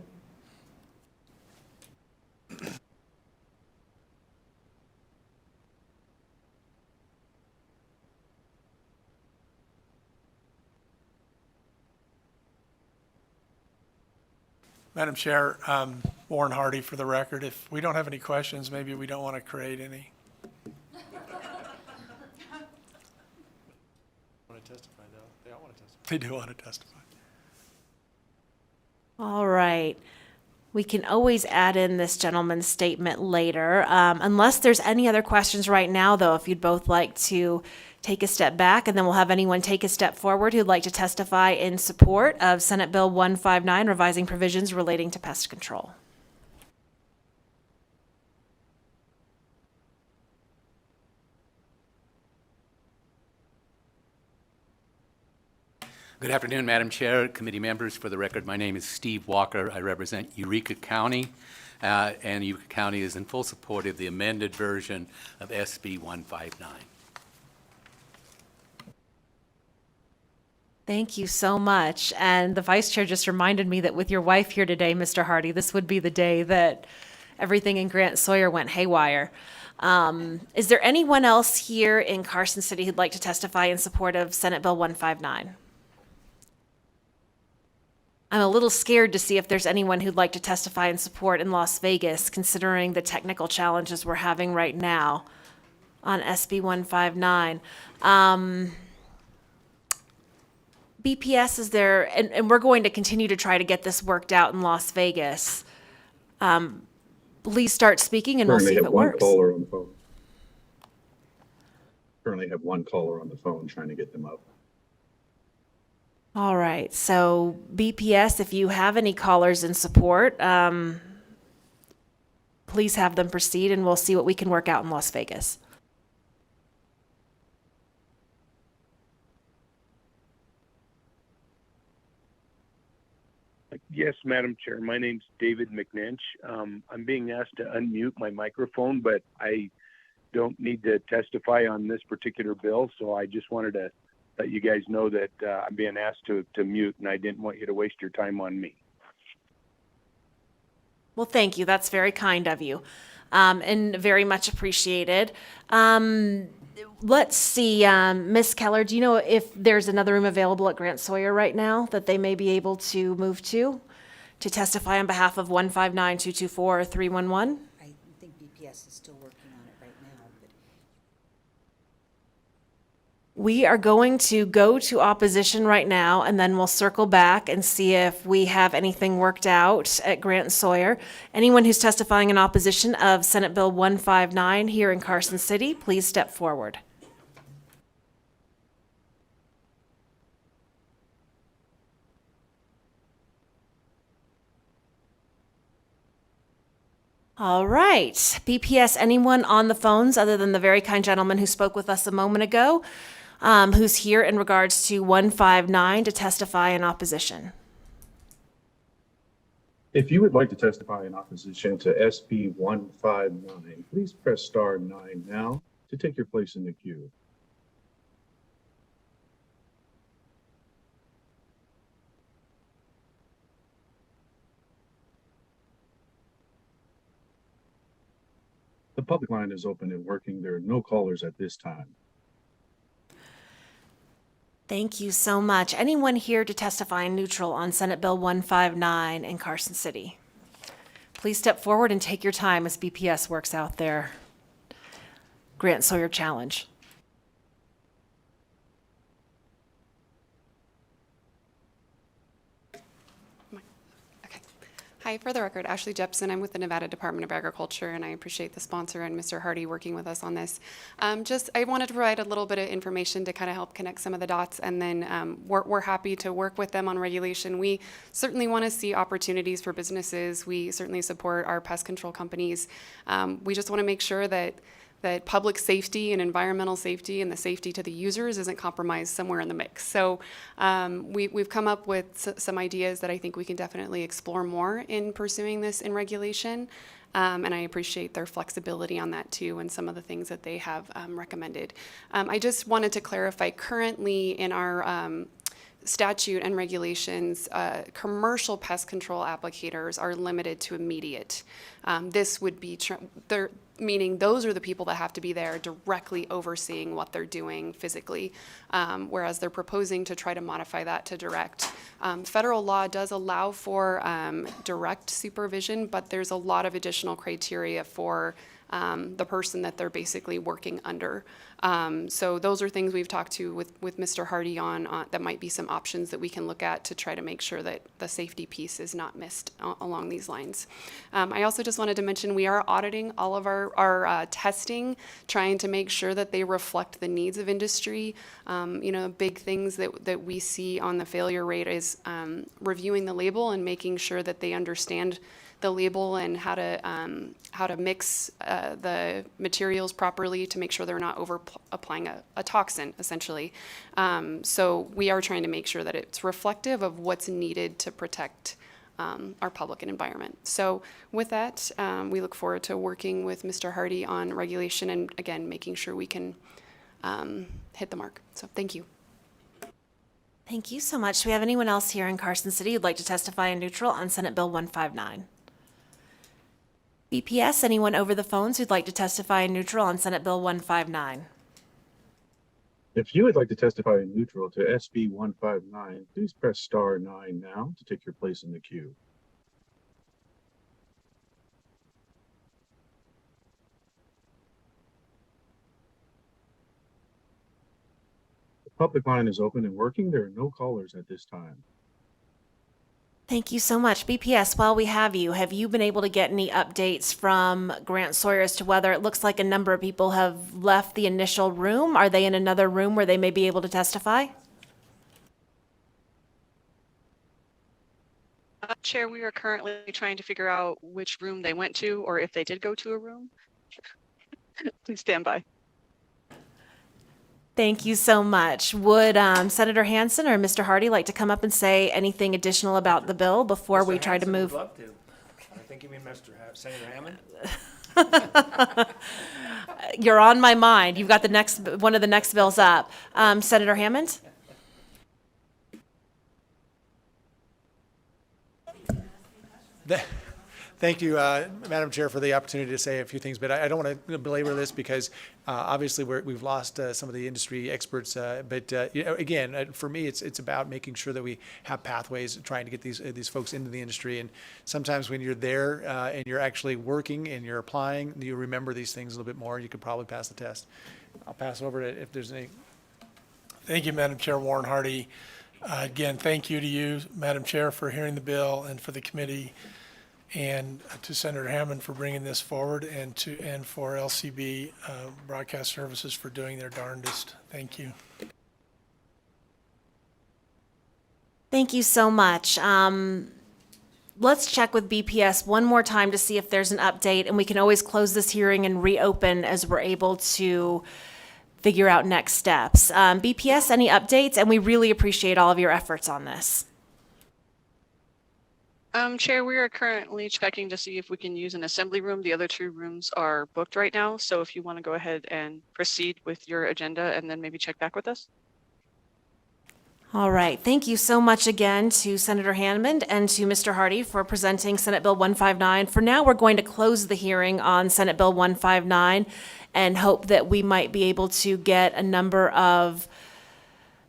Madam Chair, Warren Hardy for the record. If we don't have any questions, maybe we don't want to create any. Want to testify, though? They all want to testify. They do want to testify. All right. We can always add in this gentleman's statement later. Unless there's any other questions right now, though, if you'd both like to take a step back, and then we'll have anyone take a step forward who'd like to testify in support of Senate Bill 159, revising provisions relating to pest control. Good afternoon, Madam Chair, committee members. For the record, my name is Steve Walker. I represent Eureka County, and Eureka County is in full support of the amended version of SB 159. Thank you so much. And the vice chair just reminded me that with your wife here today, Mr. Hardy, this would be the day that everything in Grant Sawyer went haywire. Is there anyone else here in Carson City who'd like to testify in support of Senate Bill 159? I'm a little scared to see if there's anyone who'd like to testify in support in Las Vegas, considering the technical challenges we're having right now on SB 159. BPS, is there, and we're going to continue to try to get this worked out in Las Vegas. Please start speaking and we'll see Currently if have it one works. caller on the phone. Currently have one caller on the phone trying to get them up. All right, so BPS, if you have any callers in support, please have them proceed and we'll see what we can work out in Las Vegas. Yes, Madam Chair. My name's David McNinch. I'm being asked to unmute my microphone, but I don't need to testify on this particular bill, so I just wanted to let you guys know that I'm being asked to mute, and I didn't want you to waste your time on me. Well, thank you. That's very kind of you, and very much appreciated. Let's see, Ms. Keller, do you know if there's another room available at Grant Sawyer right now that they may be able to move to testify on behalf of 159, 224, or 311? I think BPS is still working on it right now, but We are going to go to opposition right now, and then we'll circle back and see if we have anything worked out at Grant Sawyer. Anyone who's testifying in opposition of Senate Bill 159 here in Carson City, please step forward. All right, BPS, anyone on the phones other than the very kind gentleman who spoke with us a moment ago, who's here in regards to 159 to testify in opposition? If you would like to testify in opposition to SB 159, please press star 9 now to take your place in the queue. The public line is open and working. There are no callers at this time. Thank you so much. Anyone here to testify in neutral on Senate Bill 159 in Carson City? Please step forward and take your time as BPS works out their Grant Sawyer challenge. Hi, for the record, Ashley Jepson. I'm with the Nevada Department of Agriculture, and I appreciate the sponsor and Mr. Hardy working with us on this. I wanted to provide a little bit of information to kind of help connect some of the dots, and then we're happy to work with them on regulation. We certainly want to see opportunities for businesses. We certainly support our pest control companies. We just want to make sure that public safety and environmental safety and the safety to the users isn't compromised somewhere in the mix. So we've come up with some ideas that I think we can definitely explore more in pursuing this in regulation. And I appreciate their flexibility on that too, and some of the things that they have recommended. I just wanted to clarify, currently in our statute and regulations, commercial pest control applicators are limited to immediate. This would be, meaning those are the people that have to be there directly overseeing what they're doing physically, whereas they're proposing to try to modify that to direct. Federal law does allow for direct supervision, but there's a lot of additional criteria for the person that they're basically working under. So those are things we've talked to with Mr. Hardy on that might be some options that we can look at to try to make sure that the safety piece is not missed along these lines. I also just wanted to mention we are auditing all of our testing, trying to make sure that they reflect the needs of industry. Big things that we see on the failure rate is reviewing the label and making sure that they understand the label and how to mix the materials properly to make sure they're not over applying a toxin, essentially. So we are trying to make sure that it's reflective of what's needed to protect our public and environment. So with that, we look forward to working with Mr. Hardy on regulation and, again, making sure we can hit the mark. So thank you. Thank you so much. Do we have anyone else here in Carson City who'd like to testify in neutral on Senate Bill 159? BPS, anyone over the phones who'd like to testify in neutral on Senate Bill 159? If you would like to testify in neutral to SB 159, please press star 9 now to take your place in the queue. The public line is open and working. There are no callers at this time. Thank you so much. BPS, while we have you been able to get any updates from Grant Sawyer as to whether it looks like a number of people have left the initial room? Are they in another room where they may be able to testify? Chair, we are currently trying to figure out which room they went to or if they did go to a room. Please stand by. Thank you so much. Would Senator Hansen or Mr. Hardy like to come up and say anything additional about the bill before we try to move? I think you mean Senator Hammond? You're on my mind. You've got one of the next bills up. Senator Hammond? Thank you, Madam Chair, for the opportunity to say a few things, but I don't want to belabor this because obviously we've lost some of the industry experts. But again, for me, it's about making sure that we have pathways, trying to get these folks into the industry. And sometimes when you're there and you're actually working and you're applying, you remember these things a little bit more, and you could probably pass the test. I'll pass it over to if there's any. Thank you, Madam Chair Warren Hardy. Again, thank you to you, Madam Chair, for hearing the bill, and for the committee, and to Senator Hammond for bringing this forward, and for LCB Broadcast Services for doing their darndest. Thank you. Thank you so much. Let's check with BPS one more time to see if there's an update, and we can always close this hearing and reopen as we're able to figure out next steps. BPS, any updates? And we really appreciate all of your efforts on this. Chair, we are currently checking to see if we can use an assembly room. The other two rooms are booked right now. So if you want to go ahead and proceed with your agenda and then maybe check back with us. All right. Thank you so much again to Senator Hammond and to Mr. Hardy for presenting Senate Bill 159. For now, we're going to close the hearing on Senate Bill 159 and hope that we might be able to get a number of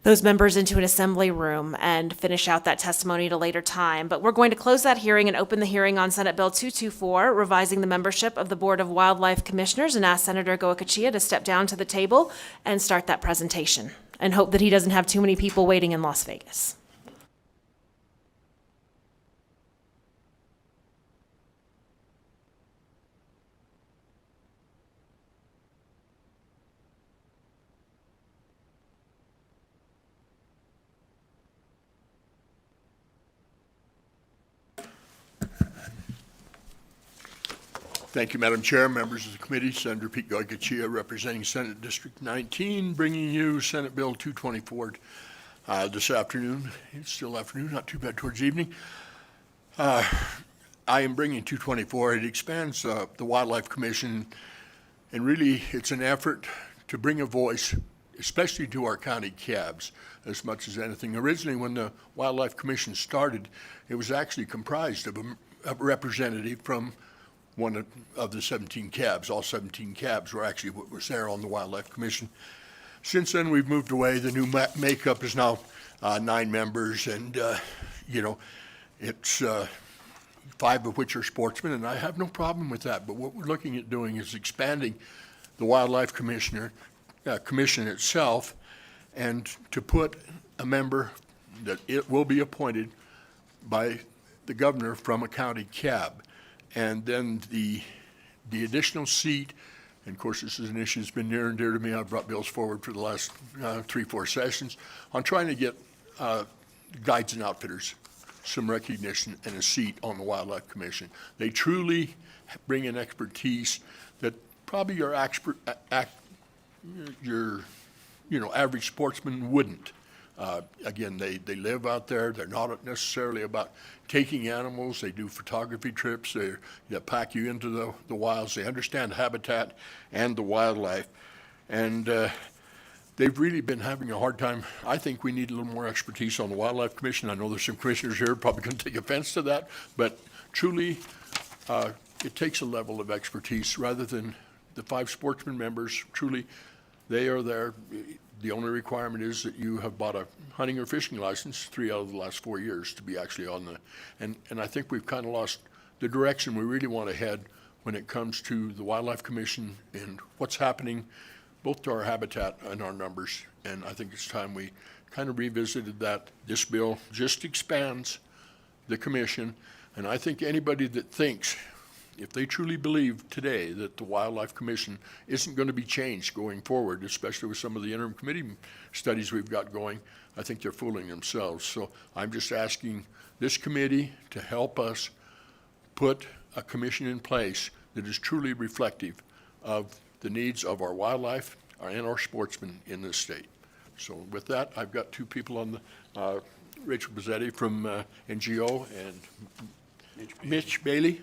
those members into an assembly room and finish out that testimony at a later time. But we're going to close that hearing and open the hearing on Senate Bill 224, revising the membership of the Board of Wildlife Commissioners, and ask Senator Goicoechea to step down to the table and start that presentation, and hope that he doesn't have too many people waiting in Las Vegas. Thank you, Madam Chair, members of the committee. Senator Pete Goicoechea, representing Senate District 19, bringing you Senate Bill 224 this afternoon. It's still afternoon, not too bad towards evening. I am bringing 224. It expands the Wildlife Commission, and really it's an effort to bring a voice, especially to our county cabs, as much as anything. Originally, when the Wildlife Commission started, it was actually comprised of a representative from one of the 17 cabs. All 17 cabs were actually what was there on the Wildlife Commission. Since then, we've moved away. The new makeup is now 9 members, and it's 5 of which are sportsmen, and I have no problem with that. But what we're looking at doing is expanding the Wildlife Commission itself, and to put a member that it will be appointed by the governor from a county cab. And then the additional seat, and of course this is an issue that's been near and dear to me. I've brought bills forward for the last 3-4 sessions on trying to get guides and outfitters some recognition and a seat on the Wildlife Commission. They truly bring in expertise that probably your average sportsman wouldn't. Again, they live out there. They're not necessarily about taking animals. They do photography trips. They pack you into the wilds. They understand habitat and the wildlife. And they've really been having a hard time. I think we need a little more expertise on the Wildlife Commission. I know there's some commissioners here probably going to take offense to that, but truly it takes a level of expertise rather than the 5 sportsman members. Truly, they are there. The only requirement is that you have bought a hunting or fishing license 3 out of the last 4 years to be actually on the, and I think we've kind of lost the direction we really want to head when it comes to the Wildlife Commission and what's happening both to our habitat and our numbers. And I think it's time we kind of revisited that. This bill just expands the commission, and I think anybody that thinks, if they truly believe today that the Wildlife Commission isn't going to be changed going forward, especially with some of the interim committee studies we've got going, I think they're fooling themselves. So I'm just asking this committee to help us put a commission in place that is truly reflective of the needs of our wildlife and our sportsmen in this state. So with that, I've got 2 people on the, Rachel Bazzetti from NGO and Mitch Bailey,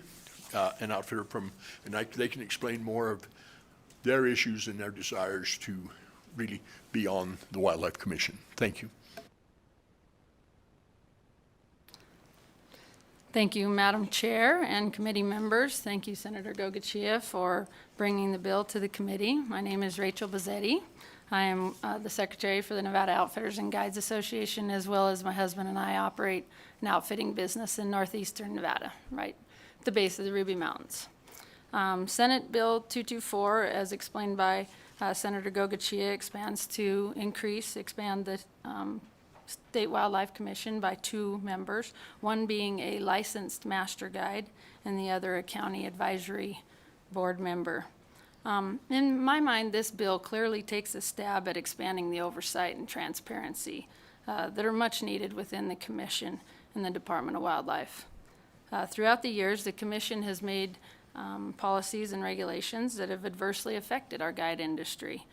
an outfitter from, and they can explain more of their issues and their desires to really be on the Wildlife Commission. Thank you. Thank you, Madam Chair and committee members. Thank you, Senator Gogachia, for bringing the bill to the committee. My name is Rachel Bazzetti. I am the secretary for the Nevada Outfitters and Guides Association, as well as my husband and I operate an outfitting business in northeastern Nevada, right at the base of the Ruby Mountains. Senate Bill 224, as explained by Senator Gogachia, expand the State Wildlife Commission by 2 members, one being a licensed master guide and the other a county advisory board member. In my mind, this bill clearly takes a stab at expanding the oversight and transparency that are much needed within the Commission and the Department of Wildlife. Throughout the years, the Commission has made policies and regulations that have adversely affected our guide industry,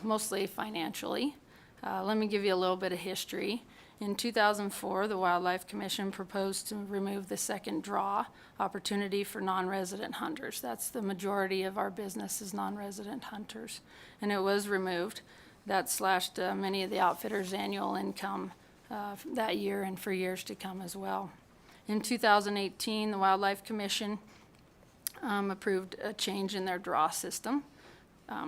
mostly financially. Let me give you a little bit of history. In 2004, the Wildlife Commission proposed to remove the second draw opportunity for non-resident hunters. That's the majority of our business is non-resident hunters, and it was removed. That slashed many of the outfitters' annual income that year and for years to come as well. In 2018, the Wildlife Commission approved a change in their draw system,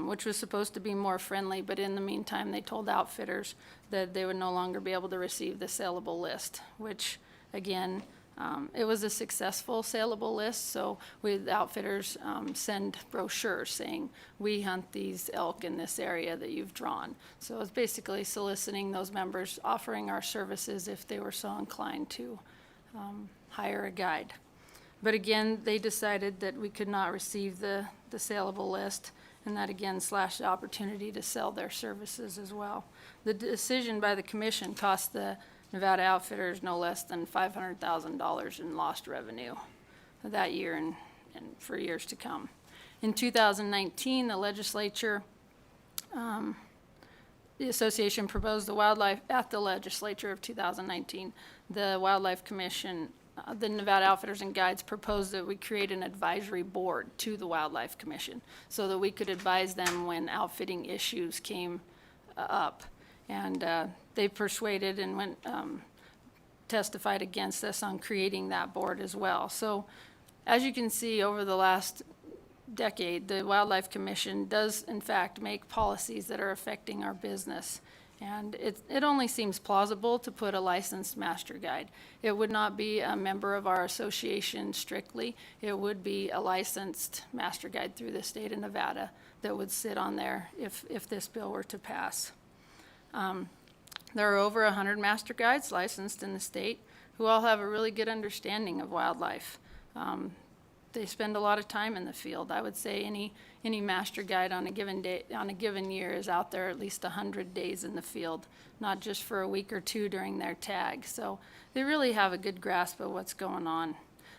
which was supposed to be more friendly, but in the meantime, they told outfitters that they would no longer be able to receive the saleable list, which, again, it was a successful saleable list, so the outfitters send brochures saying, we hunt these elk in this area that you've drawn. So it's basically soliciting those members, offering our services if they were so inclined to hire a guide. But again, they decided that we could not receive the saleable list, and that again slashed the opportunity to sell their services as well. The decision by the commission cost the Nevada Outfitters no less than $500,000 in lost revenue that year and for years to come. In 2019, the legislature, the association proposed at the legislature of 2019, the Wildlife Commission, the Nevada Outfitters and Guides proposed that we create an advisory board to the Wildlife Commission so that we could advise them when outfitting issues came up. And they persuaded and went testified against us on creating that board as well. So as you can see, over the last decade, the Wildlife Commission does in fact make policies that are affecting our business. And it only seems plausible to put a licensed master guide. It would not be a member of our association strictly. It would be a licensed master guide through the state of Nevada that would sit on there if this bill were to pass. There are over 100 master guides licensed in the state who all have a really good understanding of wildlife. They spend a lot of time in the field. I would say any master guide on a given day, on a given year, is out there at least 100 days in the field, not just for a week or two during their tag. So they really have a good grasp of what's going on.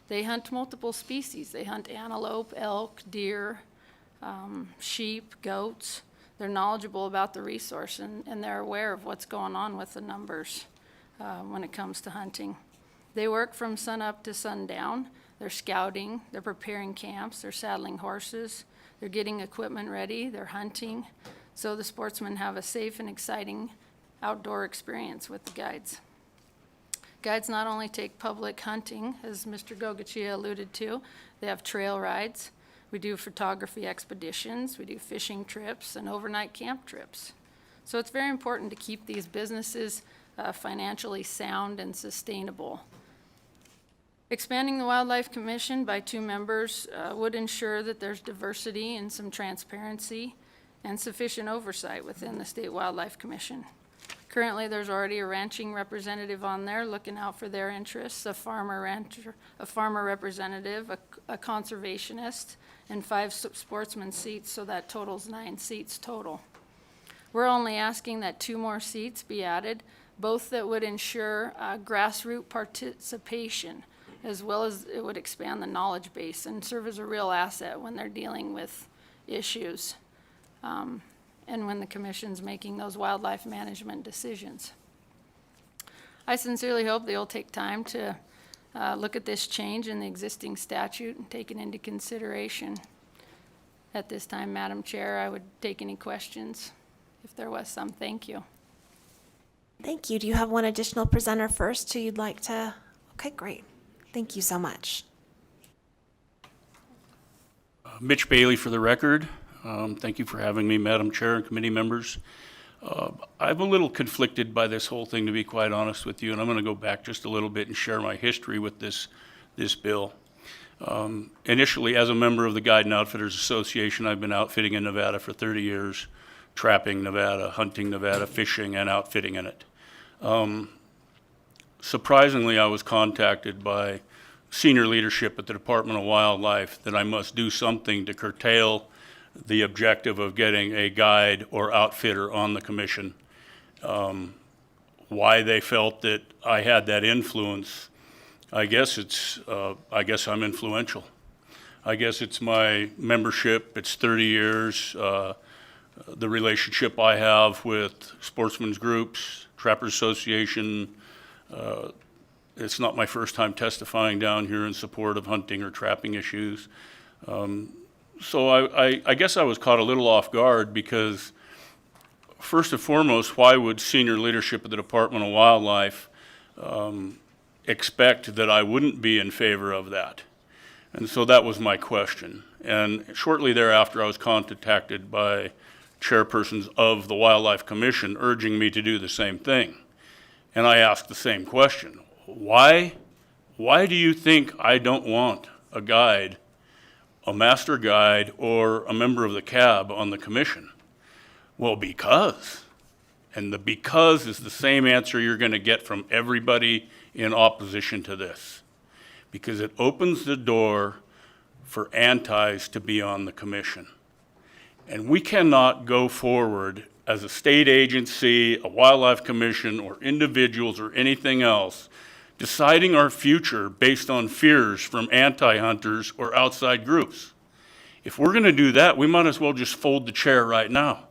They hunt multiple species. They hunt antelope, elk, deer, sheep, goats. They're knowledgeable about the resource, and they're aware of what's going on with the numbers when it comes to hunting. They work from sunup to sundown. They're scouting, they're preparing camps, they're saddling horses, they're getting equipment ready, they're hunting. So the sportsmen have a safe and exciting outdoor experience with the guides. Guides not only take public hunting, as Mr. Gogachia alluded to, they have trail rides. We do photography expeditions, we do fishing trips, and overnight camp trips. So it's very important to keep these businesses financially sound and sustainable. Expanding the Wildlife Commission by 2 members would ensure that there's diversity and some transparency and sufficient oversight within the State Wildlife Commission. Currently, there's already a ranching representative on there looking out for their interests, a farmer representative, a conservationist, and 5 sportsman seats, so that totals 9 seats total. We're only asking that 2 more seats be added, both that would ensure grassroots participation, as well as it would expand the knowledge base and serve as a real asset when they're dealing with issues and when the commission's making those wildlife management decisions. I sincerely hope they'll take time to look at this change in the existing statute and take it into consideration. At this time, Madam Chair, I would take any questions if there was some. Thank you. Thank you. Do you have one additional presenter first who you'd like to? Okay, great. Thank you so much. Mitch Bailey for the record. Thank you for having me, Madam Chair and committee members. I'm a little conflicted by this whole thing, to be quite honest with you, and I'm going to go back just a little bit and share my history with this bill. Initially, as a member of the Guide and Outfitters Association, I've been outfitting in Nevada for 30 years, trapping Nevada, hunting Nevada, fishing, and outfitting in it. Surprisingly, I was contacted by senior leadership at the Department of Wildlife that I must do something to curtail the objective of getting a guide or outfitter on the commission. Why they felt that I had that influence, I guess I'm influential. I guess it's my membership, it's 30 years, the relationship I have with sportsmen's groups, Trappers Association. It's not my first time testifying down here in support of hunting or trapping issues. So I guess I was caught a little off guard because, first and foremost, why would senior leadership of the Department of Wildlife expect that I wouldn't be in favor of that? And so that was my question. And shortly thereafter, I was contacted by chairpersons of the Wildlife Commission urging me to do the same thing. And I asked the same question. Why do you think I don't want a guide, a master guide, or a member of the CAB on the commission? Well, because. And the because is the same answer you're going to get from everybody in opposition to this. Because it opens the door for antis to be on the commission. And we cannot go forward as a state agency, a wildlife commission, or individuals or anything else, deciding our future based on fears from anti-hunters or outside groups. If we're going to do that, we might as well just fold the chair right now.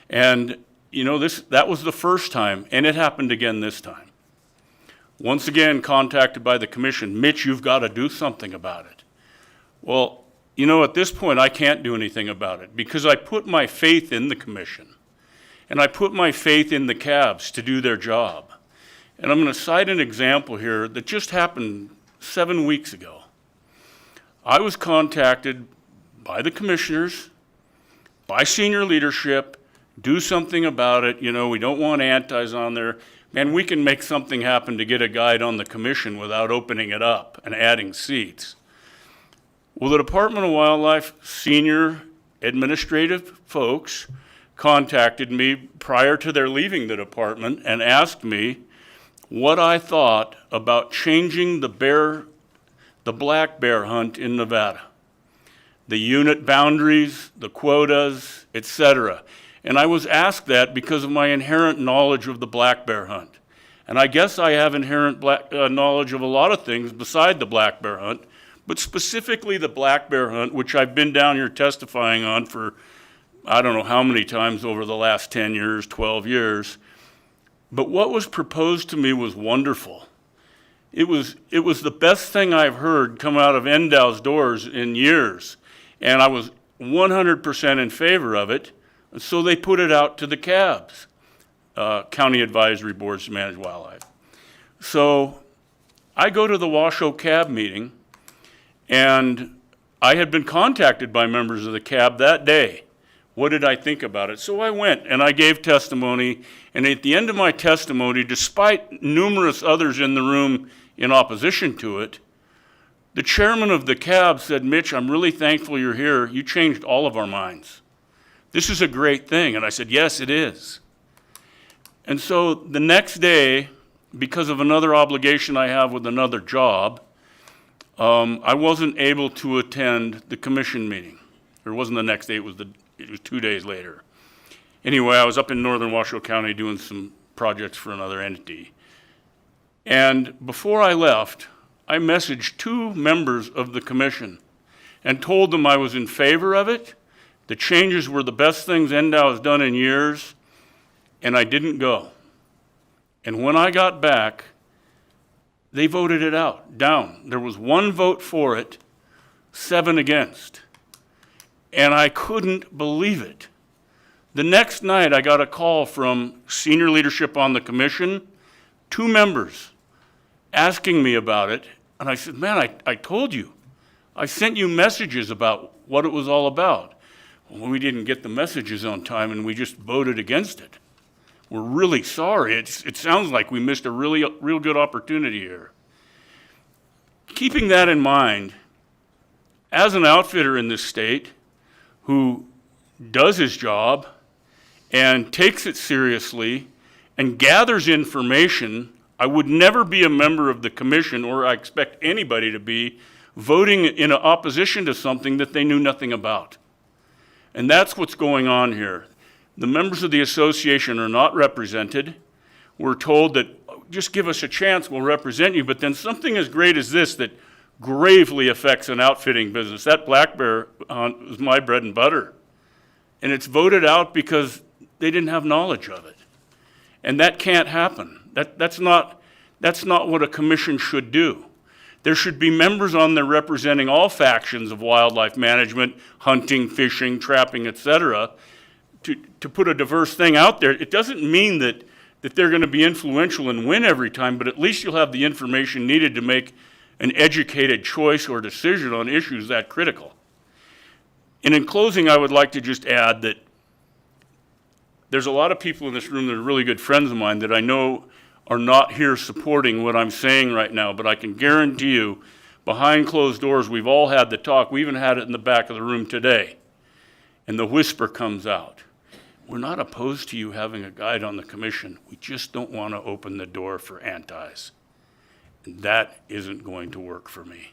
And you know, that was the first time, and it happened again this time. Once again, contacted by the commission, Mitch, you've got to do something about it. Well, you know, at this point, I can't do anything about it because I put my faith in the commission, and I put my faith in the CABs to do their job. And I'm going to cite an example here that just happened 7 weeks ago. I was contacted by the commissioners, by senior leadership, do something about it. You know, we don't want antis on there. Man, we can make something happen to get a guide on the commission without opening it up and adding seats. Well, the Department of Wildlife senior administrative folks contacted me prior to their leaving the department and asked me what I thought about changing the black bear hunt in Nevada, the unit boundaries, the quotas, etc. And I was asked that because of my inherent knowledge of the black bear hunt. And I guess I have inherent knowledge of a lot of things beside the black bear hunt, but specifically the black bear hunt, which I've been down here testifying on for I don't know how many times over the last 10 years, 12 years. But what was proposed to me was wonderful. It was the best thing I've heard come out of NDOW's doors in years. And I was 100% in favor of it. So they put it out to the CABs, County Advisory Boards to Manage Wildlife. So I go to the Washoe Cab meeting, and I had been contacted by members of the cab that day. What did I think about it? So I went and I gave testimony, and at the end of my testimony, despite numerous others in the room in opposition to it, the chairman of the cab said, "Mitch, I'm really thankful you're here. You changed all of our minds. This is a great thing." And I said, "Yes, it is." And so the next day, because of another obligation I have with another job, I wasn't able to attend the commission meeting. It wasn't the next day, it was 2 days later. Anyway, I was up in northern Washoe County doing some projects for another entity. And before I left, I messaged 2 members of the commission and told them I was in favor of it. The changes were the best things NDOW has done in years, and I didn't go. And when I got back, they voted it down. There was 1 vote for it, 7 against. And I couldn't believe it. The next night, I got a call from senior leadership on the commission, 2 members, asking me about it. And I said, "Man, I told you. I sent you messages about what it was all about." Well, we didn't get the messages on time, and we just voted against it. We're really sorry. It sounds like we missed a real good opportunity here. Keeping that in mind, as an outfitter in this state who does his job and takes it seriously and gathers information, I would never be a member of the commission, or I expect anybody to be, voting in opposition to something that they knew nothing about. And that's what's going on here. The members of the association are not represented. We're told that, just give us a chance, we'll represent you. But then something as great as this that gravely affects an outfitting business. That black bear hunt was my bread and butter. And it's voted out because they didn't have knowledge of it. And that can't happen. That's not what a commission should do. There should be members on there representing all factions of wildlife management, hunting, fishing, trapping, etc. To put a diverse thing out there. It doesn't mean that they're going to be influential and win every time, but at least you'll have the information needed to make an educated choice or decision on issues that critical. And in closing, I would like to just add that there's a lot of people in this room that are really good friends of mine that I know are not here supporting what I'm saying right now, but I can guarantee you, behind closed doors, we've all had the talk. We even had it in the back of the room today. And the whisper comes out. We're not opposed to you having a guide on the commission. We just don't want to open the door for antis. And that isn't going to work for me.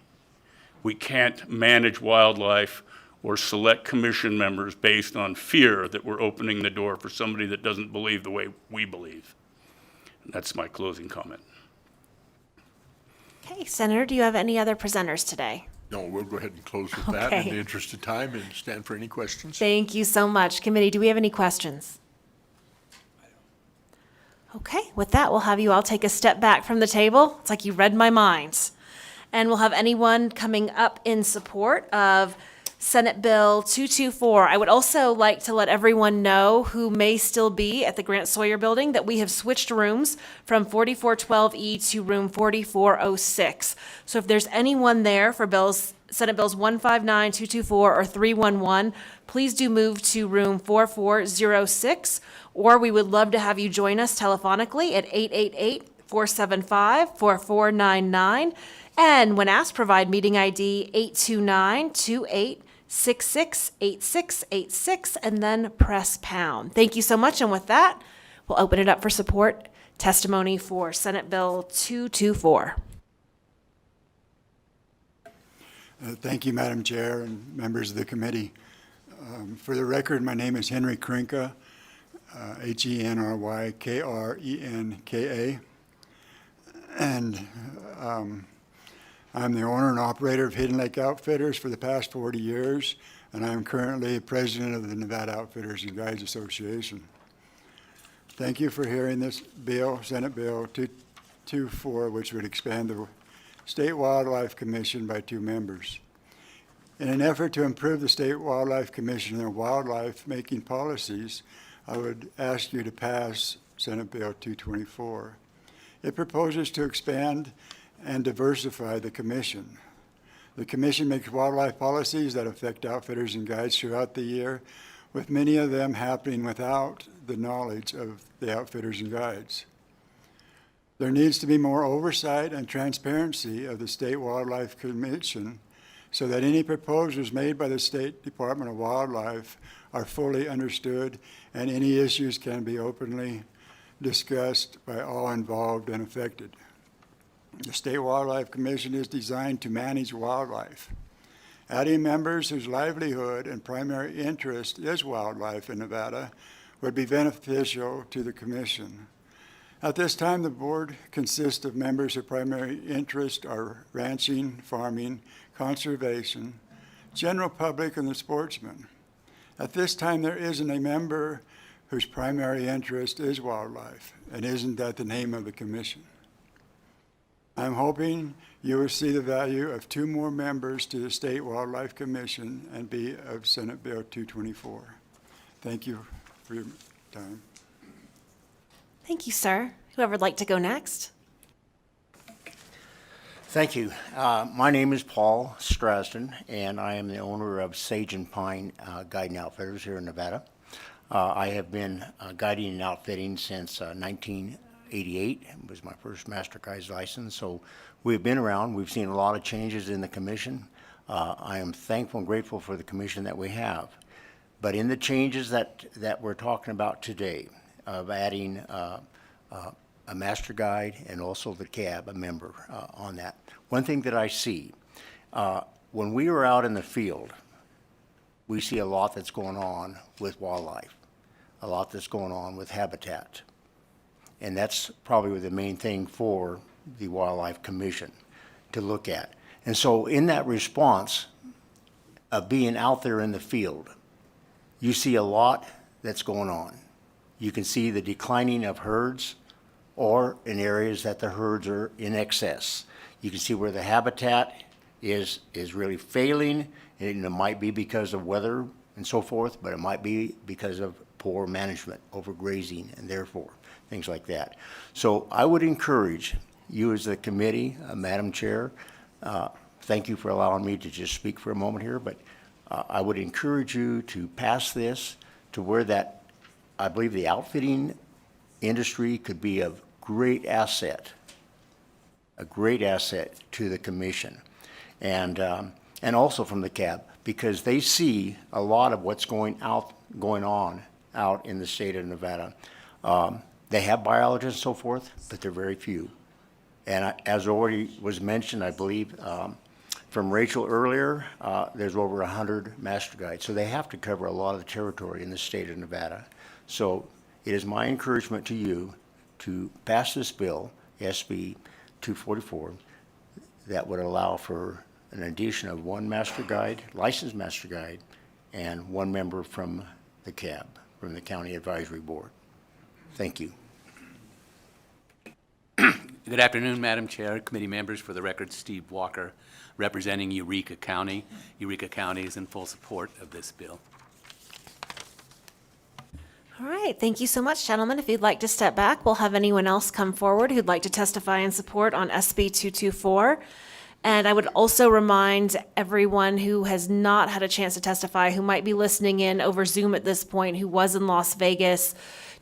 We can't manage wildlife or select commission members based on fear that we're opening the door for somebody that doesn't believe the way we believe. And that's my closing comment. Okay, Senator, do you have any other presenters today? No, we'll go ahead and close with that in the interest of time and stand for any questions. Thank you so much. Committee, do we have any questions? Okay, with that, we'll have you all take a step back from the table. It's like you read my mind. And we'll have anyone coming up in support of Senate Bill 224. I would also like to let everyone know who may still be at the Grant Sawyer Building that we have switched rooms from 4412E to room 4406. So if there's anyone there for Senate Bills 159, 224, or 311, please do move to room 4406, or we would love to have you join us telephonically at 888-475-4499. And when asked, provide meeting ID 829-2866-8686, and then press pound. Thank you so much. And with that, we'll open it up for support testimony for Senate Bill 224. Thank you, Madam Chair and members of the committee. For the record, my name is Henry Krinka, Henrykrenka, and I'm the owner and operator of Hidden Lake Outfitters for the past 40 years, and I'm currently president of the Nevada Outfitters and Guides Association. Thank you for hearing this bill, Senate Bill 224, which would expand the State Wildlife Commission by 2 members. In an effort to improve the State Wildlife Commission and their wildlife-making policies, I would ask you to pass Senate Bill 224. It proposes to expand and diversify the commission. The commission makes wildlife policies that affect outfitters and guides throughout the year, with many of them happening without the knowledge of the outfitters and guides. There needs to be more oversight and transparency of the State Wildlife Commission so that any proposals made by the State Department of Wildlife are fully understood and any issues can be openly discussed by all involved and affected. The State Wildlife Commission is designed to manage wildlife. Adding members whose livelihood and primary interest is wildlife in Nevada would be beneficial to the commission. At this time, the board consists of members whose primary interests are ranching, farming, conservation, general public, and the sportsmen. At this time, there isn't a member whose primary interest is wildlife, and isn't that the name of the commission? I'm hoping you will see the value of 2 more members to the State Wildlife Commission and be of Senate Bill 224. Thank you for your time. Thank you, sir. Whoever would like to go next? Thank you. My name is Paul Strasden, and I am the owner of Sage and Pine Guiding Outfitters here in Nevada. I have been guiding and outfitting since 1988. It was my first Master Guide's license, so we've been around. We've seen a lot of changes in the commission. I am thankful and grateful for the commission that we have. But in the changes that we're talking about today, of adding a master guide and also the cab, a member on that. One thing that I see, when we are out in the field, we see a lot that's going on with wildlife, a lot that's going on with habitat. And that's probably the main thing for the Wildlife Commission to look at. And so in that response of being out there in the field, you see a lot that's going on. You can see the declining of herds, or in areas that the herds are in excess. You can see where the habitat is really failing, and it might be because of weather and so forth, but it might be because of poor management, overgrazing, and therefore things like that. So I would encourage you as the committee, Madam Chair, thank you for allowing me to just speak for a moment here, but I would encourage you to pass this to where that, I believe the outfitting industry could be a great asset to the commission, and also from the cab, because they see a lot of what's going on out in the state of Nevada. They have biologists and so forth, but they're very few. And as already was mentioned, I believe from Rachel earlier, there's over 100 master guides, so they have to cover a lot of the territory in the state of Nevada. So it is my encouragement to you to pass this bill, SB 244, that would allow for an addition of 1 master guide, licensed master guide, and 1 member from the CAB, from the County Advisory Board. Thank you. Good afternoon, Madam Chair, committee members. For the record, Steve Walker, representing Eureka County. Eureka County is in full support of this bill. All right, thank you so much, gentlemen. If you'd like to step back, we'll have anyone else come forward who'd like to testify in support on SB 224. And I would also remind everyone who has not had a chance to testify, who might be listening in over Zoom at this point, who was in Las Vegas,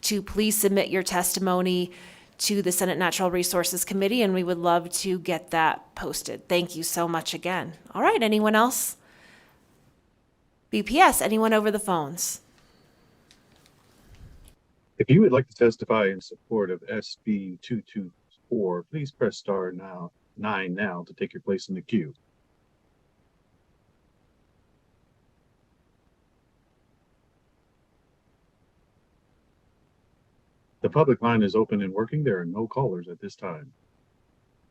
to please submit your testimony to the Senate Natural Resources Committee, and we would love to get that posted. Thank you so much again. All right, anyone else? BPS, anyone over the phones? If you would like to testify in support of SB 224, please press star 9 now to take your place in the queue. The public line is open and working. There are no callers at this time.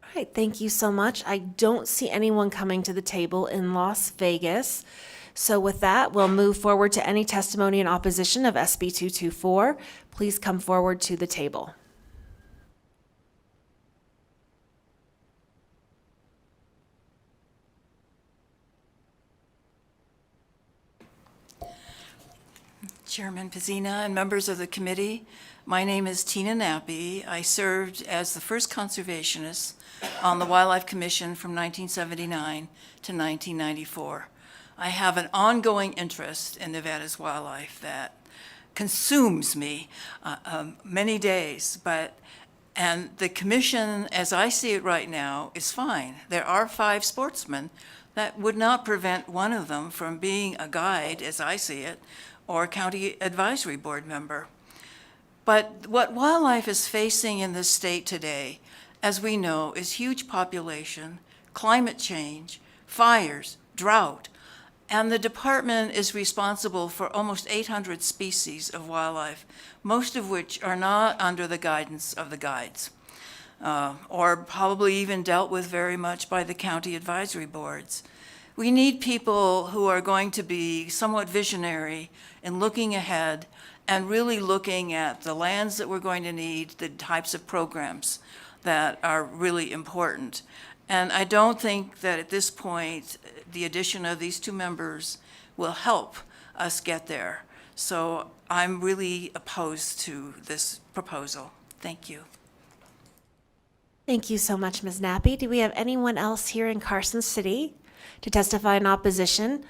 All right, thank you so much. I don't see anyone coming to the table in Las Vegas. So with that, we'll move forward to any testimony in opposition of SB 224. Please come forward to the table. Chairman Pizzina and members of the committee. My name is Tina Nappy. I served as the first conservationist on the Wildlife Commission from 1979 to 1994. I have an ongoing interest in Nevada's wildlife that consumes me many days, and the commission, as I see it right now, is fine. There are 5 sportsmen. That would not prevent one of them from being a guide, as I see it, or a county advisory board member. But what wildlife is facing in this state today, as we know, is huge population, climate change, fires, drought, and the department is responsible for almost 800 species of wildlife, most of which are not under the guidance of the guides, or probably even dealt with very much by the county advisory boards. We need people who are going to be somewhat visionary in looking ahead and really looking at the lands that we're going to need, the types of programs that are really important. And I don't think that at this point, the addition of these 2 members will help us get there. So I'm really opposed to this proposal. Thank you. Thank you so much, Ms. Nappy. Do we have anyone else here in Carson City to testify in opposition?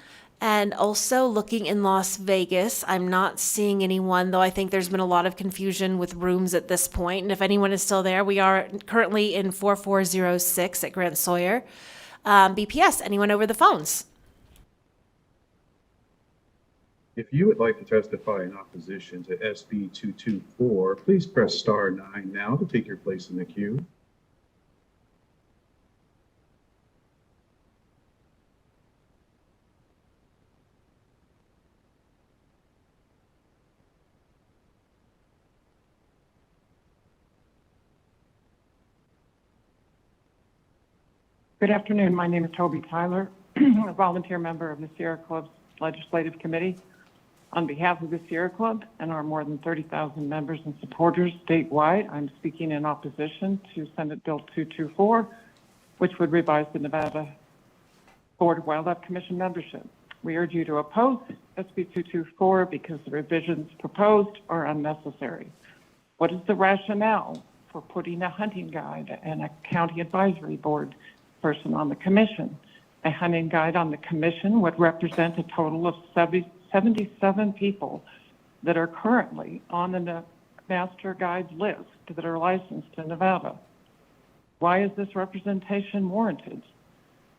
And also looking in Las Vegas, I'm not seeing anyone, though I think there's been a lot of confusion with rooms at this point. And if anyone is still there, we are currently in 4406 at Grant Sawyer. BPS, anyone over the phones? If you would like to testify in opposition to SB 224, please press star 9 now to take your place in the queue. Good afternoon. My name is Toby Tyler, a volunteer member of the Sierra Club's Legislative Committee. On behalf of the Sierra Club and our more than 30,000 members and supporters statewide, I'm speaking in opposition to Senate Bill 224, which would revise the Nevada Board of Wildlife Commission membership. We urge you to oppose SB 224 because the revisions proposed are unnecessary. What is the rationale for putting a hunting guide and a county advisory board person on the commission? A hunting guide on the commission would represent a total of 77 people that are currently on the master guide list that are licensed in Nevada. Why is this representation warranted?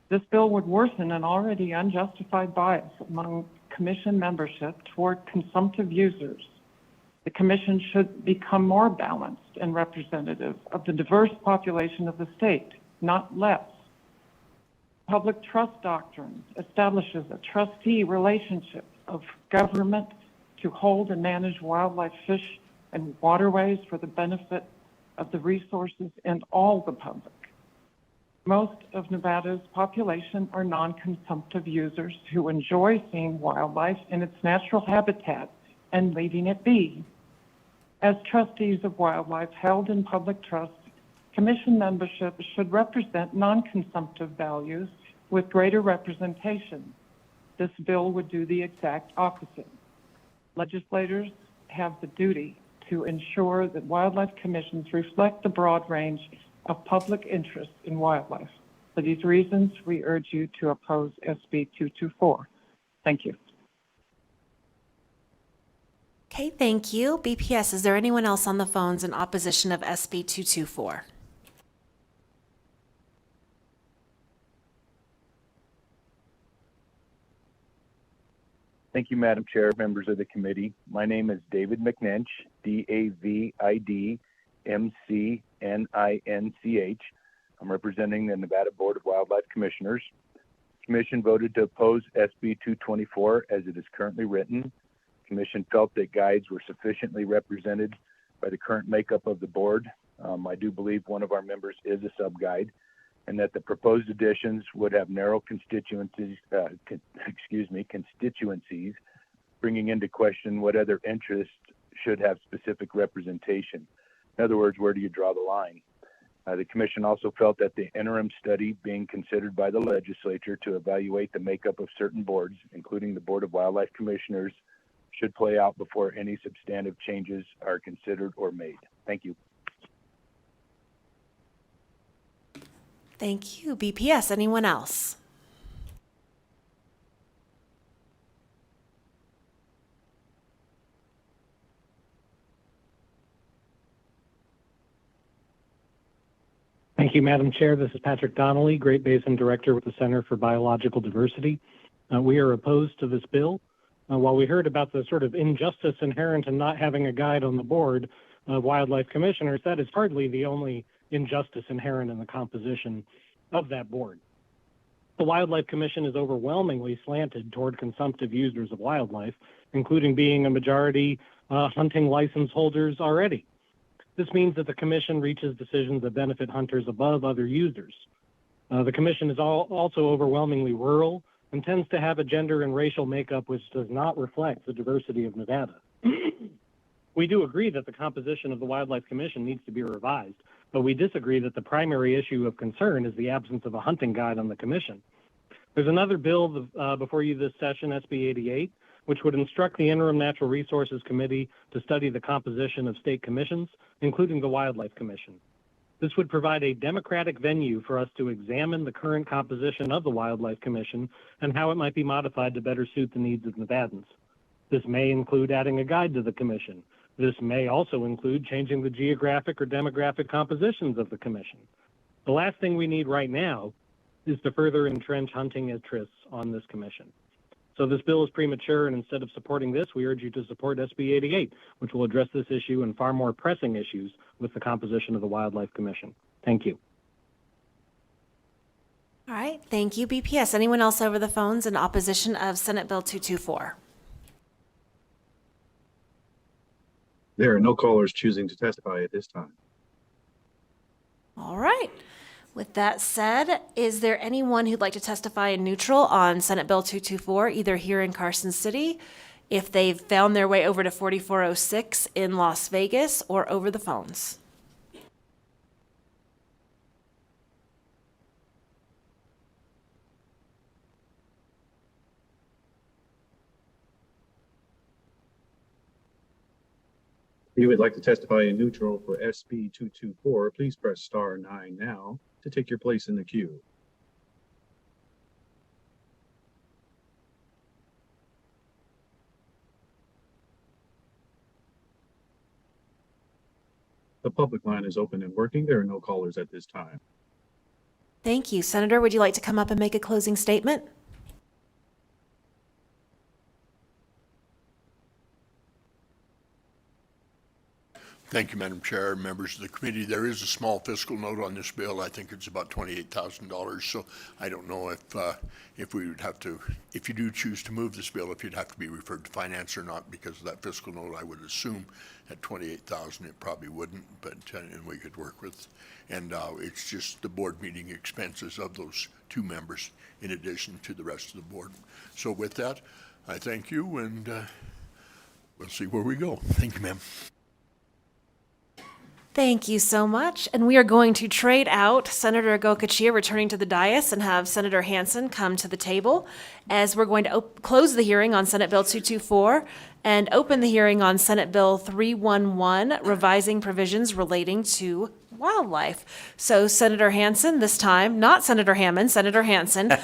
This bill would worsen an already unjustified bias among commission membership toward consumptive users. The commission should become more balanced and representative of the diverse population of the state, not less. Public trust doctrine establishes a trustee relationship of government to hold and manage wildlife, fish, and waterways for the benefit of the resources and all the public. Most of Nevada's population are non-consumptive users who enjoy seeing wildlife in its natural habitat and leaving it be. As trustees of wildlife held in public trust, commission membership should represent non-consumptive values with greater representation. This bill would do the exact opposite. Legislators have the duty to ensure that wildlife commissions reflect the broad range of public interest in wildlife. For these reasons, we urge you to oppose SB 224. Thank you. Okay, thank you. BPS, is there anyone else on the phones in opposition of SB 224? Thank you, Madam Chair, members of the committee. My name is David McNinch, DavidMcNinch. I'm representing the Nevada Board of Wildlife Commissioners. The Commission voted to oppose SB 224 as it is currently written. The Commission felt that guides were sufficiently represented by the current makeup of the board. I do believe one of our members is a sub-guide, and that the proposed additions would have narrow constituencies, bringing into question what other interests should have specific representation. In other words, where do you draw the line? The Commission also felt that the interim study being considered by the legislature to evaluate the makeup of certain boards, including the Board of Wildlife Commissioners, should play out before any substantive changes are considered or made. Thank you. Thank you. BPS, anyone else? Thank you, Madam Chair. This is Patrick Donnelly, Great Basin Director with the Center for Biological Diversity. We are opposed to this bill. While we heard about the sort of injustice inherent in not having a guide on the board of wildlife commissioners, that is hardly the only injustice inherent in the composition of that board. The Wildlife Commission is overwhelmingly slanted toward consumptive users of wildlife, including being a majority hunting license holders already. This means that the commission reaches decisions that benefit hunters above other users. The commission is also overwhelmingly rural and tends to have a gender and racial makeup which does not reflect the diversity of Nevada. We do agree that the composition of the Wildlife Commission needs to be revised, but we disagree that the primary issue of concern is the absence of a hunting guide on the commission. There's another bill before you this session, SB 88, which would instruct the Interim Natural Resources Committee to study the composition of state commissions, including the Wildlife Commission. This would provide a democratic venue for us to examine the current composition of the Wildlife Commission and how it might be modified to better suit the needs of Nevadans. This may include adding a guide to the commission. This may also include changing the geographic or demographic compositions of the commission. The last thing we need right now is to further entrench hunting interests on this commission. So this bill is premature, and instead of supporting this, we urge you to support SB 88, which will address this issue and far more pressing issues with the composition of the Wildlife Commission. Thank you. All right, thank you, BPS. Anyone else over the phones in opposition of Senate Bill 224? There are no callers choosing to testify at this time. All right. With that said, is there anyone who'd like to testify in neutral on Senate Bill 224, either here in Carson City, if they've found their way over to 4406 in Las Vegas, or over the phones? If you would like to testify in neutral for SB 224, please press star 9 now to take your place in the queue. The public line is open and working. There are no callers at this time. Thank you. Senator, would you like to come up and make a closing statement? Thank you, Madam Chair, members of the committee. There is a small fiscal note on this bill. I think it's about $28,000. So I don't know if we would have to, if you do choose to move this bill, if you'd have to be referred to finance or not because of that fiscal note. I would assume at $28,000 it probably wouldn't, but and we could work with. And it's just the board meeting expenses of those two members in addition to the rest of the board. So with that, I thank you, and we'll see where we go. Thank you, ma'am. Thank you so much. And we are going to trade out Senator Gokachia returning to the dais and have Senator Hansen come to the table as we're going to close the hearing on Senate Bill 224 and open the hearing on Senate Bill 311, revising provisions relating to wildlife. So Senator Hansen, this time, not Senator Hammond, Senator Hansen,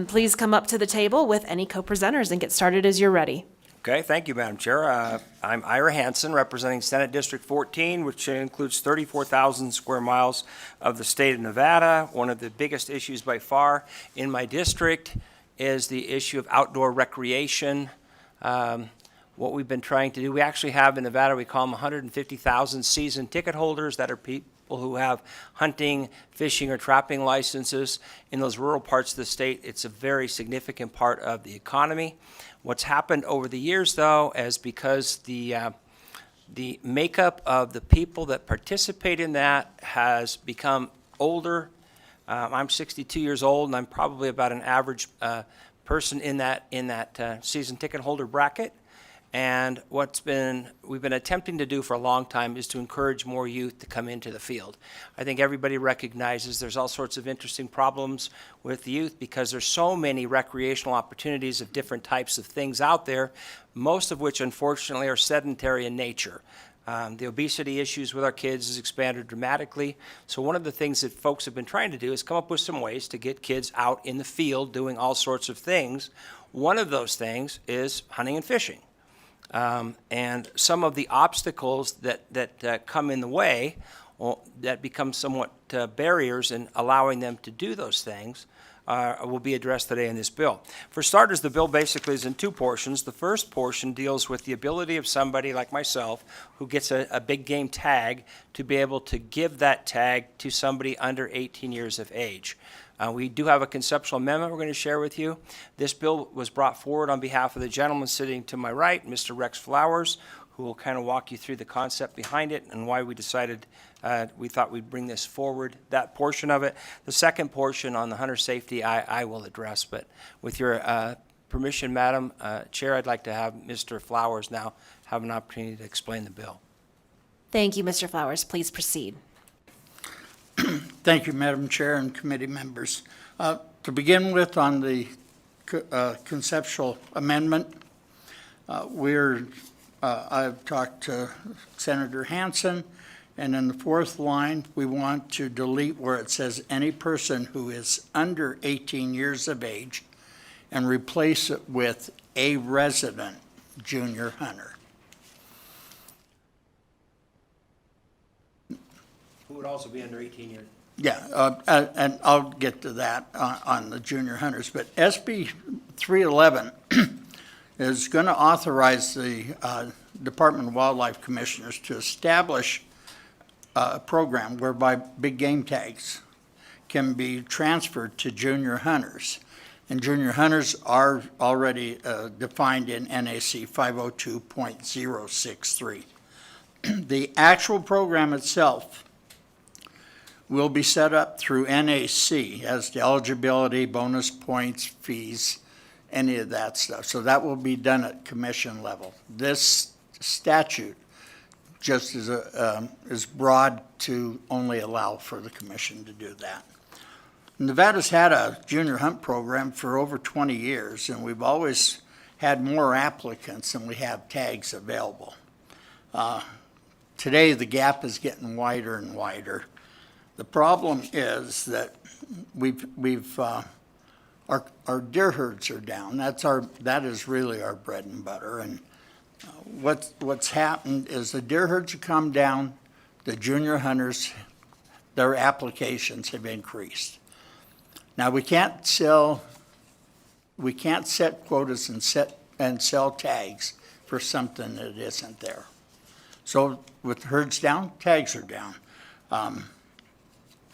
please come up to the table with any co-presenters and get started as you're ready. Okay, thank you, Madam Chair. I'm Ira Hansen, representing Senate District 14, which includes 34,000 square miles of the state of Nevada. One of the biggest issues by far in my district is the issue of outdoor recreation. What we've been trying to do, we actually have in Nevada, we call them 150,000 season ticket holders that are people who have hunting, fishing, or trapping licenses in those rural parts of the state. It's a very significant part of the economy. What's happened over the years, though, is because the makeup of the people that participate in that has become older. I'm 62 years old, and I'm probably about an average person in that season ticket holder bracket. And we've been attempting to do for a long time is to encourage more youth to come into the field. I think everybody recognizes there's all sorts of interesting problems with youth because there's so many recreational opportunities of different types of things out there, most of which unfortunately are sedentary in nature. The obesity issues with our kids has expanded dramatically. So one of the things that folks have been trying to do is come up with some ways to get kids out in the field doing all sorts of things. One of those things is hunting and fishing. And some of the obstacles that come in the way, that become somewhat barriers in allowing them to do those things, will be addressed today in this bill. For starters, the bill basically is in two portions. The first portion deals with the ability of somebody like myself who gets a big game tag to be able to give that tag to somebody under 18 years of age. We do have a conceptual amendment we're going to share with you. This bill was brought forward on behalf of the gentleman sitting to my right, Mr. Rex Flowers, who will kind of walk you through the concept behind it and why we decided we thought we'd bring this forward, that portion of it. The second portion on the hunter safety I will address, but with your permission, Madam Chair, I'd like to have Mr. Flowers now have an opportunity to explain the bill. Thank you, Mr. Flowers. Please proceed. Thank you, Madam Chair and committee members. To begin with, on the conceptual amendment, I've talked to Senator Hansen, and in the fourth line, we want to delete where it says any person who is under 18 years of age and replace it with a resident junior hunter. Who would also be under 18 years? Yeah, and I'll get to that on the junior hunters, but SB 311 is going to authorize the Department of Wildlife Commissioners to establish a program whereby big game tags can be transferred to junior hunters. And junior hunters are already defined in NAC 502.063. The actual program itself will be set up through NAC as the eligibility, bonus points, fees, any of that stuff. So that will be done at commission level. This statute just is broad to only allow for the commission to do that. Nevada's had a junior hunt program for over 20 years, and we've always had more applicants than we have tags available. Today, the gap is getting wider and wider. The problem is that our deer herds are down. That is really our bread and butter. And what's happened is the deer herds have come down. The junior hunters, their applications have increased. Now we can't set quotas and sell tags for something that isn't there. So with herds down, tags are down.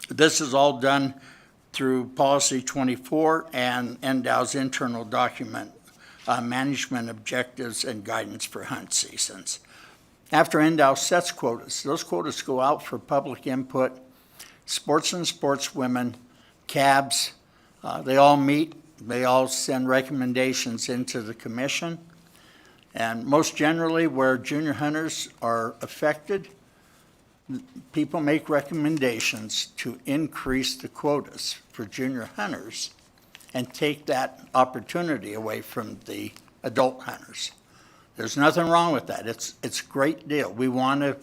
This is all done through Policy 24 and NDOW's internal document, Management Objectives and Guidance for Hunt Seasons. After NDOW sets quotas, those quotas go out for public input. Sportsmen, sportswomen, cabs, they all meet. They all send recommendations into the commission. And most generally, where junior hunters are affected, people make recommendations to increase the quotas for junior hunters and take that opportunity away from the adult hunters. There's nothing wrong with that. It's a great deal. We want to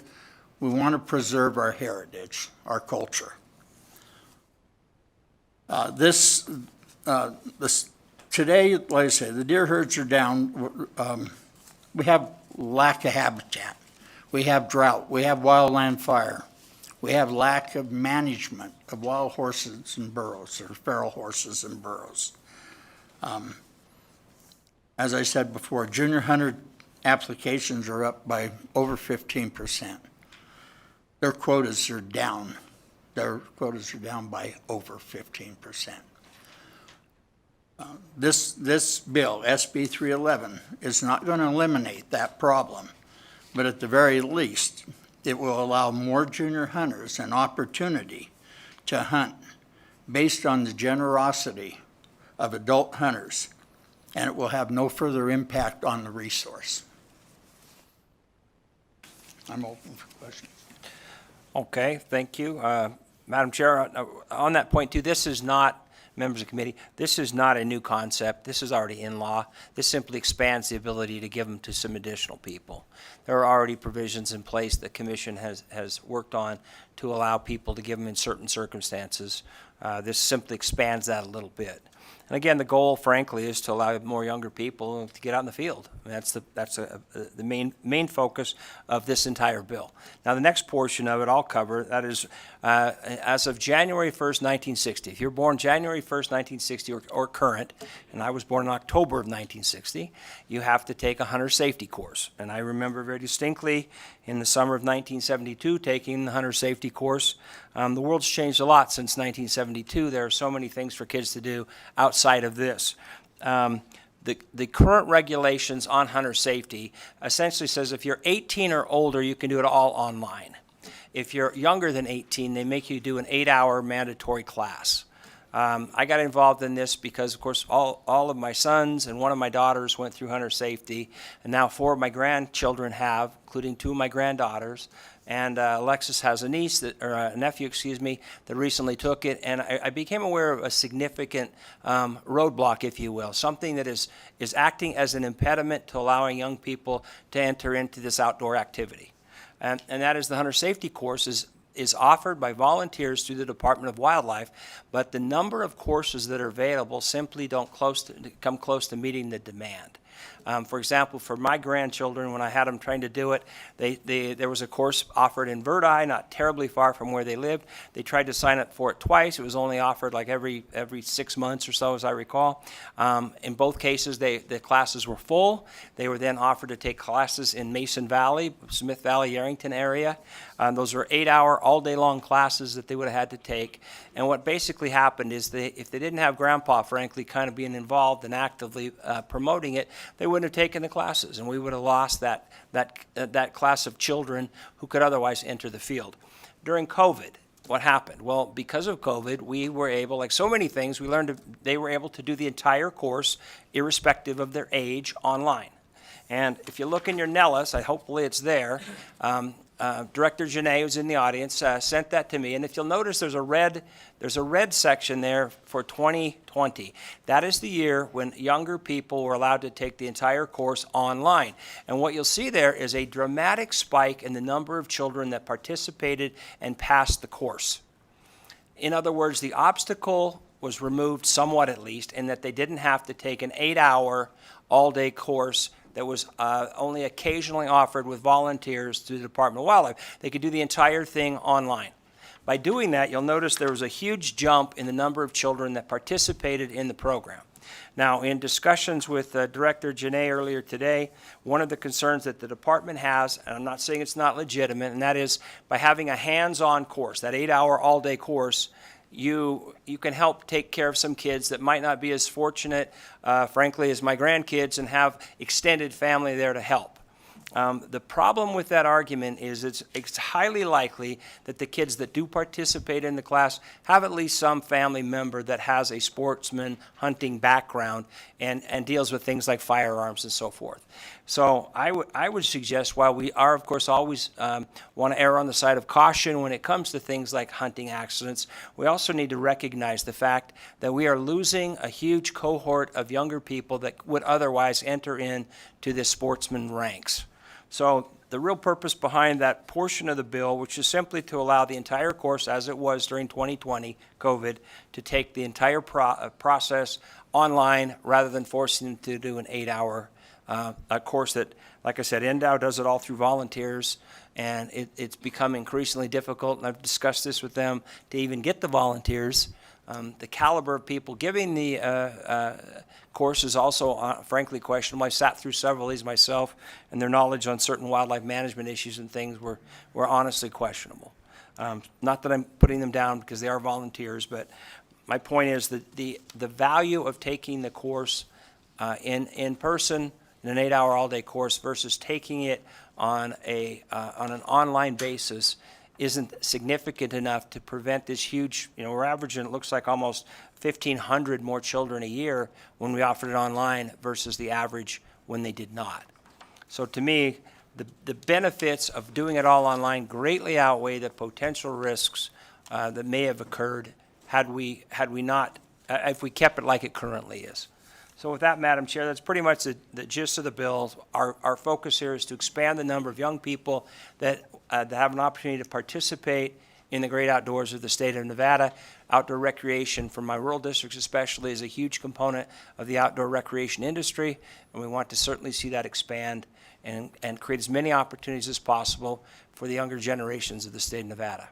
preserve our heritage, our culture. Today, like I say, the deer herds are down. We have lack of habitat. We have drought. We have wildland fire. We have lack of management of wild horses and burros, or feral horses and burros. As I said before, junior hunter applications are up by over 15%. Their quotas are down. Their quotas are down by over 15%. This bill, SB 311, is not going to eliminate that problem. But at the very least, it will allow more junior hunters an opportunity to hunt based on the generosity of adult hunters, and it will have no further impact on the resource. I'm open for questions. Okay, thank you. Madam Chair, on that point too, this is not, members of the committee, this is not a new concept. This is already in law. This simply expands the ability to give them to some additional people. There are already provisions in place the commission has worked on to allow people to give them in certain circumstances. This simply expands that a little bit. And again, the goal, frankly, is to allow more younger people to get out in the field. I mean, that's the main focus of this entire bill. Now, the next portion of it I'll cover, that is, as of January 1st, 1960. If you're born January 1st, 1960 or current, and I was born in October of 1960, you have to take a hunter safety course. And I remember very distinctly in the summer of 1972 taking the hunter safety course. The world's changed a lot since 1972. There are so many things for kids to do outside of this. The current regulations on hunter safety essentially says if you're 18 or older, you can do it all online. If you're younger than 18, they make you do an 8-hour mandatory class. I got involved in this because, of course, all of my sons and one of my daughters went through hunter safety, and now 4 of my grandchildren have, including 2 of my granddaughters. And Alexis has a niece, or a nephew, excuse me, that recently took it, and I became aware of a significant roadblock, if you will, something that is acting as an impediment to allowing young people to enter into this outdoor activity. And that is the hunter safety course is offered by volunteers through the Department of Wildlife, but the number of courses that are available simply don't come close to meeting the demand. For example, for my grandchildren, when I had them trying to do it, there was a course offered in Verdi, not terribly far from where they lived. They tried to sign up for it twice. It was only offered like every 6 months or so, as I recall. In both cases, the classes were full. They were then offered to take classes in Mason Valley, Smith Valley, Yarrington area. Those were 8-hour, all-day-long classes that they would have had to take. And what basically happened is if they didn't have Grandpa, frankly, kind of being involved and actively promoting it, they wouldn't have taken the classes, and we would have lost that class of children who could otherwise enter the field. During COVID, what happened? Well, because of COVID, we were able, like so many things, they were able to do the entire course, irrespective of their age, online. And if you look in your Nellis, hopefully it's there, Director Janae, who's in the audience, sent that to me. And if you'll notice, there's a red section there for 2020. That is the year when younger people were allowed to take the entire course online. And what you'll see there is a dramatic spike in the number of children that participated and passed the course. In other words, the obstacle was removed somewhat, at least, in that they didn't have to take an 8-hour all-day course that was only occasionally offered with volunteers through the Department of Wildlife. They could do the entire thing online. By doing that, you'll notice there was a huge jump in the number of children that participated in the program. Now, in discussions with Director Janae earlier today, one of the concerns that the department has, and I'm not saying it's not legitimate, and that is by having a hands-on course, that 8-hour all-day course, you can help take care of some kids that might not be as fortunate, frankly, as my grandkids and have extended family there to help. The problem with that argument is it's highly likely that the kids that do participate in the class have at least some family member that has a sportsman hunting background and deals with things like firearms and so forth. So I would suggest, while we are, of course, always want to err on the side of caution when it comes to things like hunting accidents, we also need to recognize the fact that we are losing a huge cohort of younger people that would otherwise enter into the sportsman ranks. So the real purpose behind that portion of the bill, which is simply to allow the entire course, as it was during 2020 COVID, to take the entire process online rather than forcing them to do an 8-hour course that, like I said, NDOW does it all through volunteers, and it's become increasingly difficult, and I've discussed this with them, to even get the volunteers. The caliber of people giving the course is also, frankly, questionable. I sat through several of these myself, and their knowledge on certain wildlife management issues and things were honestly questionable. Not that I'm putting them down because they are volunteers, but my point is that the value of taking the course in person, in an 8-hour all-day course, versus taking it on an online basis isn't significant enough to prevent this huge, we're averaging, it looks like almost 1,500 more children a year when we offered it online versus the average when they did not. So to me, the benefits of doing it all online greatly outweigh the potential risks that may have occurred had we not, if we kept it like it currently is. So with that, Madam Chair, that's pretty much the gist of the bill. Our focus here is to expand the number of young people that have an opportunity to participate in the great outdoors of the state of Nevada. Outdoor recreation, for my rural districts especially, is a huge component of the outdoor recreation industry, and we want to certainly see that expand and create as many opportunities as possible for the younger generations of the state of Nevada.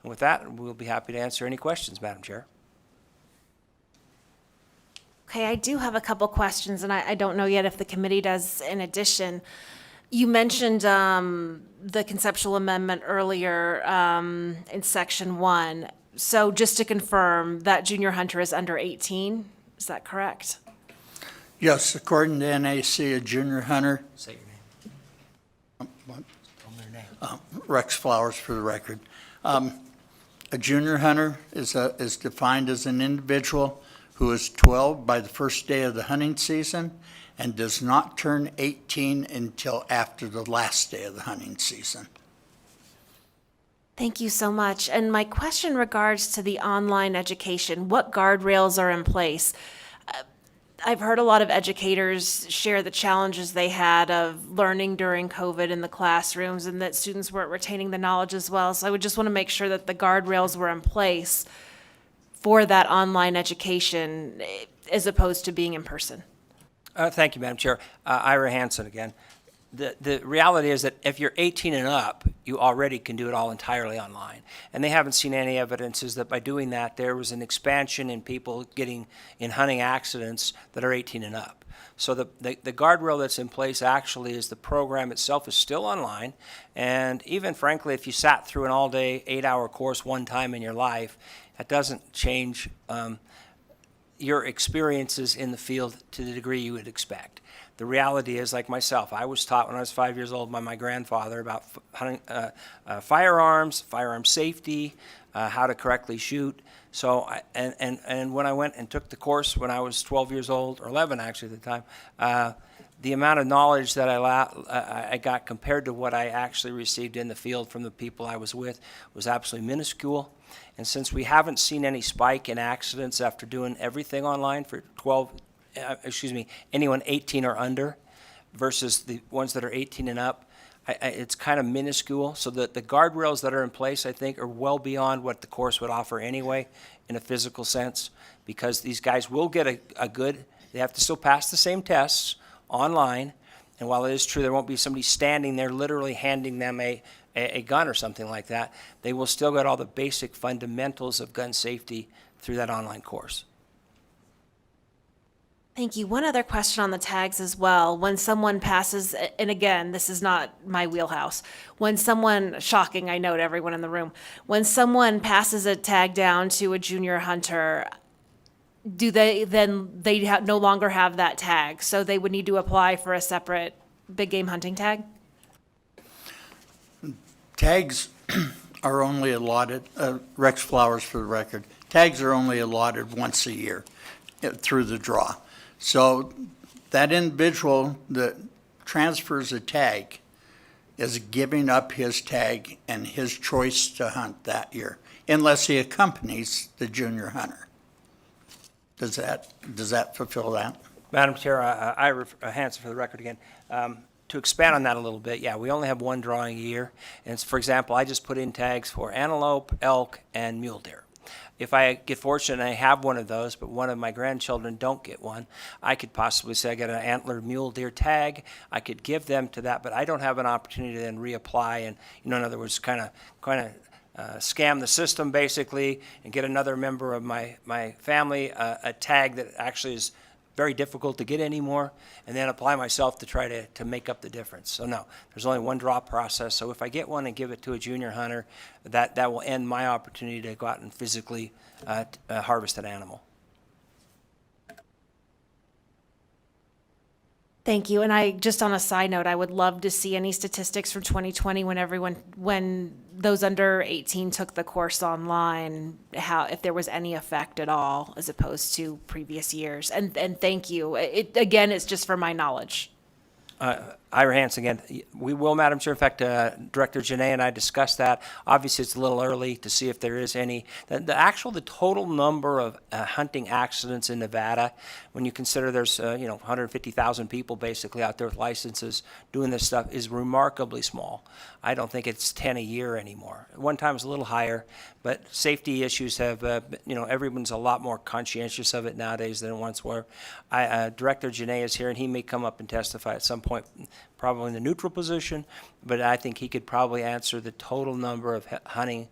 And with that, we'll be happy to answer any questions, Madam Chair. Okay, I do have a couple questions, and I don't know yet if the committee does in addition. You mentioned the conceptual amendment earlier in section 1. So just to confirm, that junior hunter is under 18, is that correct? Yes, according to NAC, a junior hunter, Say your name. what? Tell them their name. Rex Flowers for the record. A junior hunter is defined as an individual who is 12 by the first day of the hunting season and does not turn 18 until after the last day of the hunting season. Thank you so much. And my question regards to the online education. What guardrails are in place? I've heard a lot of educators share the challenges they had of learning during COVID in the classrooms and that students weren't retaining the knowledge as well. So I would just want to make sure that the guardrails were in place for that online education as opposed to being in person. Thank you, Madam Chair. Ira Hansen again. The reality is that if you're 18 and up, you already can do it all entirely online. And they haven't seen any evidences that by doing that, there was an expansion in people getting in hunting accidents that are 18 and up. So the guardrail that's in place actually is the program itself is still online. And even frankly, if you sat through an all-day 8-hour course one time in your life, that doesn't change your experiences in the field to the degree you would expect. The reality is, like myself, I was taught when I was 5 years old by my grandfather about hunting, firearms, firearm safety, how to correctly shoot. So, and when I went and took the course when I was 12 years old, or 11 actually at the time, the amount of knowledge that I got compared to what I actually received in the field from the people I was with was absolutely minuscule. And since we haven't seen any spike in accidents after doing everything online for anyone 18 or under versus the ones that are 18 and up, it's kind of minuscule. So the guardrails that are in place, I think, are well beyond what the course would offer anyway in a physical sense, because these guys will get they have to still pass the same tests online. And while it is true there won't be somebody standing there literally handing them a gun or something like that, they will still get all the basic fundamentals of gun safety through that online course. Thank you. One other question on the tags as well. When someone passes, and again, this is not my wheelhouse, when someone, shocking, I know to everyone in the room, when someone passes a tag down to a junior hunter, do they no longer have that tag? So they would need to apply for a separate big game hunting tag? Tags are only allotted, Rex Flowers for the record, tags are only allotted once a year through the draw. So that individual that transfers a tag is giving up his tag and his choice to hunt that year, unless he accompanies the junior hunter. Does that fulfill that? Madam Chair, Ira Hansen for the record again. To expand on that a little bit, yeah, we only have one drawing a year. And for example, I just put in tags for antelope, elk, and mule deer. If I get fortunate and I have one of those, but one of my grandchildren don't get one, I could possibly say I got an antler mule deer tag. I could give them to that, but I don't have an opportunity to then reapply and, in other words, kind of scam the system basically and get another member of my family a tag that actually is very difficult to get anymore, and then apply myself to try to make up the difference. So no, there's only one draw process. So if I get one and give it to a junior hunter, that will end my opportunity to go out and physically harvest an animal. Thank you. And I, just on a side note, I would love to see any statistics from 2020 when those under 18 took the course online, if there was any effect at all as opposed to previous years. And thank you. Again, it's just for my knowledge. Ira Hansen again. We will, Madam Chair. In fact, Director Janae and I discussed that. Obviously, it's a little early to see if there is any. The total number of hunting accidents in Nevada, when you consider there's 150,000 people basically out there with licenses doing this stuff, is remarkably small. I don't think it's 10 a year anymore. One time it was a little higher, but safety issues have, everyone's a lot more conscientious of it nowadays than it once were. Director Janae is here, and he may come up and testify at some point, probably in the neutral position, but I think he could probably answer the total number of hunting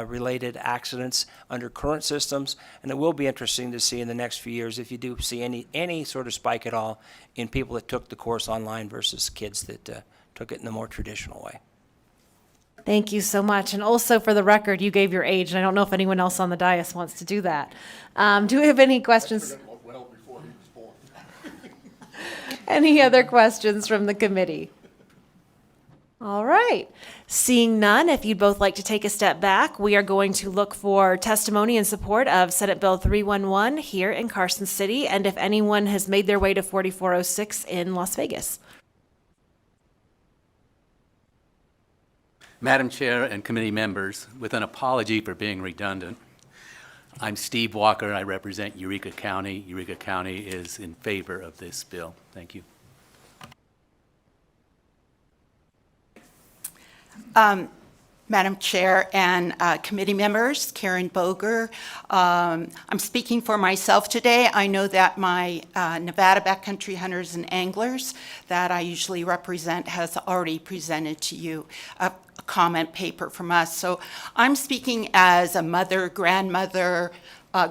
related accidents under current systems. And it will be interesting to see in the next few years if you do see any sort of spike at all in people that took the course online versus kids that took it in the more traditional way. Thank you so much. And also for the record, you gave your age, and I don't know if anyone else on the dais wants to do that. Do we have any questions? Well before he was born. Any other questions from the committee? All right. Seeing none, if you'd both like to take a step back, we are going to look for testimony in support of Senate Bill 311 here in Carson City, and if anyone has made their way to 4406 in Las Vegas. Madam Chair and committee members, with an apology for being redundant, I'm Steve Walker. I represent Eureka County. Eureka County is in favor of this bill. Thank you. Madam Chair and committee members, Karen Boger. I'm speaking for myself today. I know that my Nevada Backcountry Hunters and Anglers that I usually represent has already presented to you a comment paper from us. So I'm speaking as a mother, grandmother,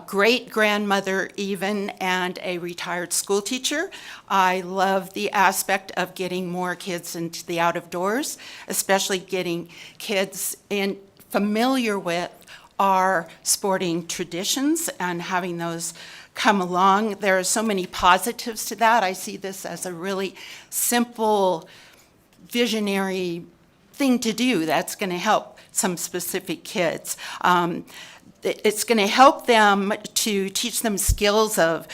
great-grandmother even, and a retired school teacher. I love the aspect of getting more kids into the out of doors, especially getting kids familiar with our sporting traditions and having those come along. There are so many positives to that. I see this as a really simple, visionary thing to do that's going to help some specific kids. It's going to help them to teach them skills of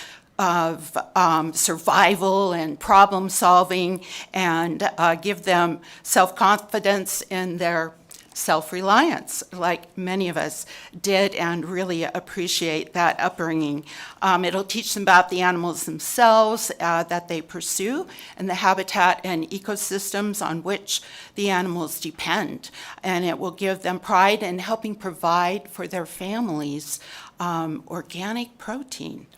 survival and problem solving, and give them self-confidence in their self-reliance, like many of us did and really appreciate that upbringing. It'll teach them about the animals themselves that they pursue and the habitat and ecosystems on which the animals depend. And it will give them pride in helping provide for their families organic protein.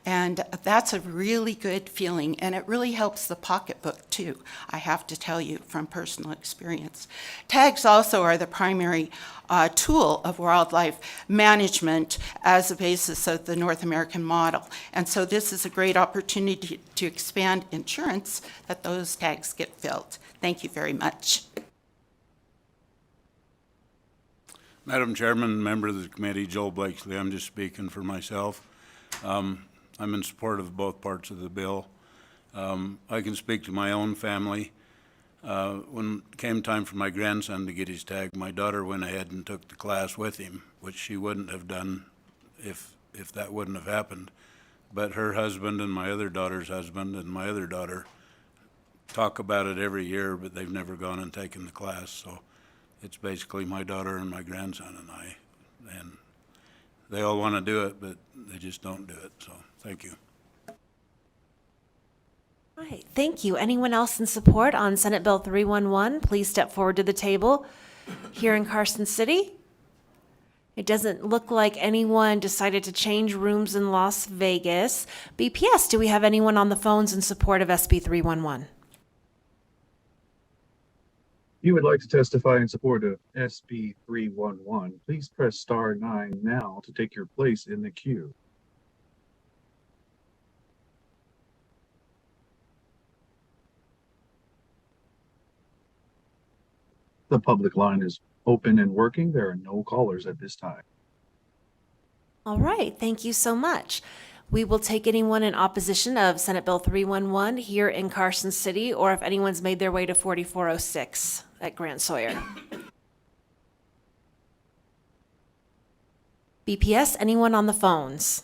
And that's a really good feeling, and it really helps the pocketbook too, I have to tell you from personal experience. Tags also are the primary tool of wildlife management as a basis of the North American model. And so this is a great opportunity to expand insurance that those tags get filled. Thank you very much. Madam Chairman, member of the committee, Joel Blakesley, I'm just speaking for myself. I'm in support of both parts of the bill. I can speak to my own family. When it came time for my grandson to get his tag, my daughter went ahead and took the class with him, which she wouldn't have done if that wouldn't have happened. But her husband and my other daughter's husband and my other daughter talk about it every year, but they've never gone and taken the class. So it's basically my daughter and my grandson and I. And they all want to do it, but they just don't do it. So thank you. All right, thank you. Anyone else in support on Senate Bill 311? Please step forward to the table here in Carson City. It doesn't look like anyone decided to change rooms in Las Vegas. BPS, do we have anyone on the phones in support of SB 311? If you would like to testify in support of SB 311, please press star 9 now to take your place in the queue. The public line is open and working. There are no callers at this time. All right, thank you so much. We will take anyone in opposition of Senate Bill 311 here in Carson City, or if anyone's made their way to 4406 at Grant Sawyer. BPS, anyone on the phones?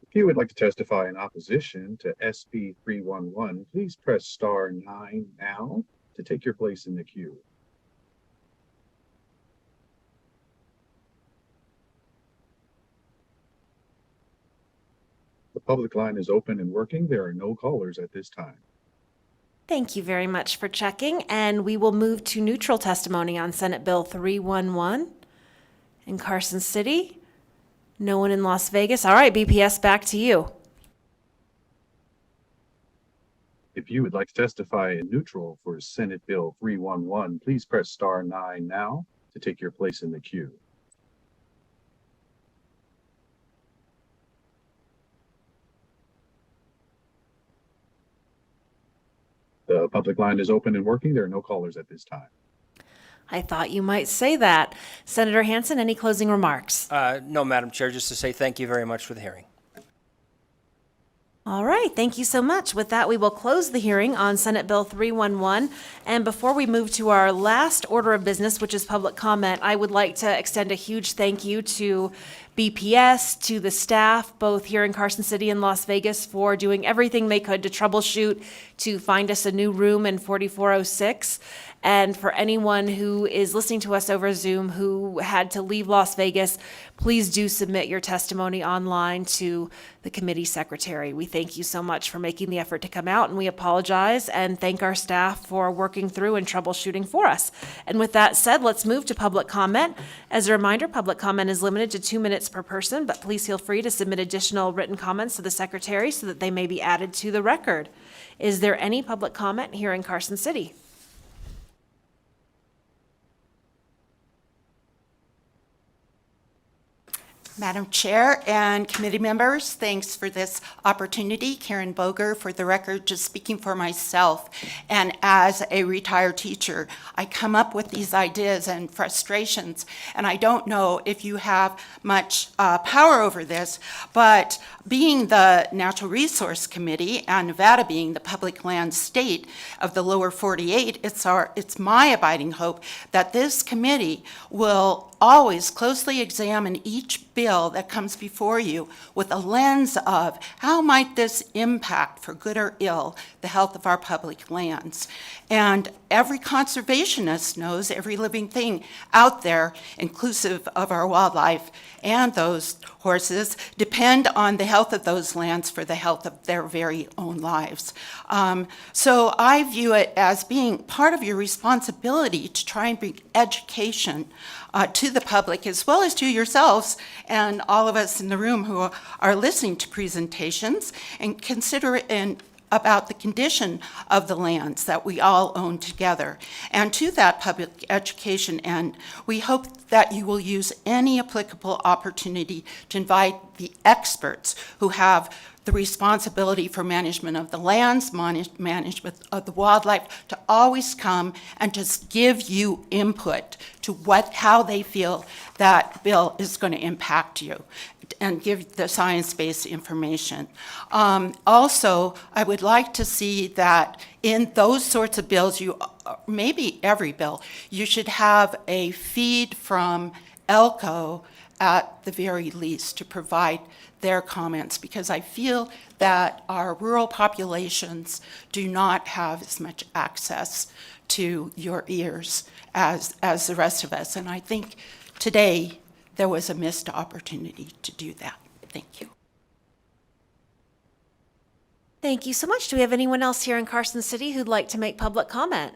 If you would like to testify in opposition to SB 311, please press star 9 now to take your place in the queue. The public line is open and working. There are no callers at this time. Thank you very much for checking, and we will move to neutral testimony on Senate Bill 311 in Carson City. No one in Las Vegas. All right, BPS, back to you. If you would like to testify in neutral for Senate Bill 311, please press star 9 now to take your place in the queue. The public line is open and working. There are no callers at this time. I thought you might say that. Senator Hansen, any closing remarks? No, Madam Chair, just to say thank you very much for the hearing. All right, thank you so much. With that, we will close the hearing on Senate Bill 311. And before we move to our last order of business, which is public comment, I would like to extend a huge thank you to BPS, to the staff, both here in Carson City and Las Vegas, for doing everything they could to troubleshoot, to find us a new room in 4406. And for anyone who is listening to us over Zoom who had to leave Las Vegas, please do submit your testimony online to the committee secretary. We thank you so much for making the effort to come out, and we apologize and thank our staff for working through and troubleshooting for us. And with that said, let's move to public comment. As a reminder, public comment is limited to 2 minutes per person, but please feel free to submit additional written comments to the secretary so that they may be added to the record. Is there any public comment here in Carson City? Madam Chair and committee members, thanks for this opportunity. Karen Boger, for the record, just speaking for myself. And as a retired teacher, I come up with these ideas and frustrations, and I don't know if you have much power over this, but being the Natural Resource Committee and Nevada being the public land state of the lower 48, it's my abiding hope that this committee will always closely examine each bill that comes before you with a lens of how might this impact, for good or ill, the health of our public lands. And every conservationist knows every living thing out there, inclusive of our wildlife and those horses, depend on the health of those lands for the health of their very own lives. So I view it as being part of your responsibility to try and bring education to the public, as well as to yourselves and all of us in the room who are listening to presentations, and consider about the condition of the lands that we all own together. And to that public education end, we hope that you will use any applicable opportunity to invite the experts who have the responsibility for management of the lands, management of the wildlife, to always come and just give you input to how they feel that bill is going to impact you, and give the science-based information. Also, I would like to see that in those sorts of bills, maybe every bill, you should have a feed from ELCO at the very least to provide their comments, because I feel that our rural populations do not have as much access to your ears as the rest of us. And I think today there was a missed opportunity to do that. Thank you. Thank you so much. Do we have anyone else here in Carson City who'd like to make public comment?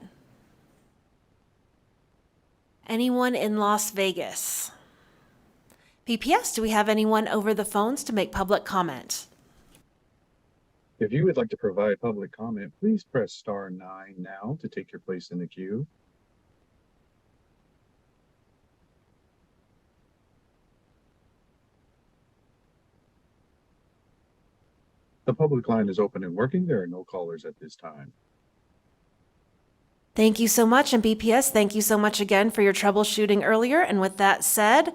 Anyone in Las Vegas? PPS, do we have anyone over the phones to make public comment? If you would like to provide public comment, please press star 9 now to take your place in the queue. The public line is open and working. There are no callers at this time. Thank you so much. And BPS, thank you so much again for your troubleshooting earlier. And with that said,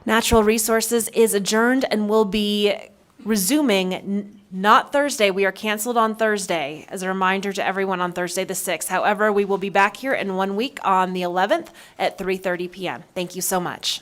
Natural Resources is adjourned and will be resuming not Thursday. We are canceled on Thursday, as a reminder to everyone, on Thursday the 6th. However, we will be back here in 1 week on the 11th at 3:30 p.m. Thank you so much.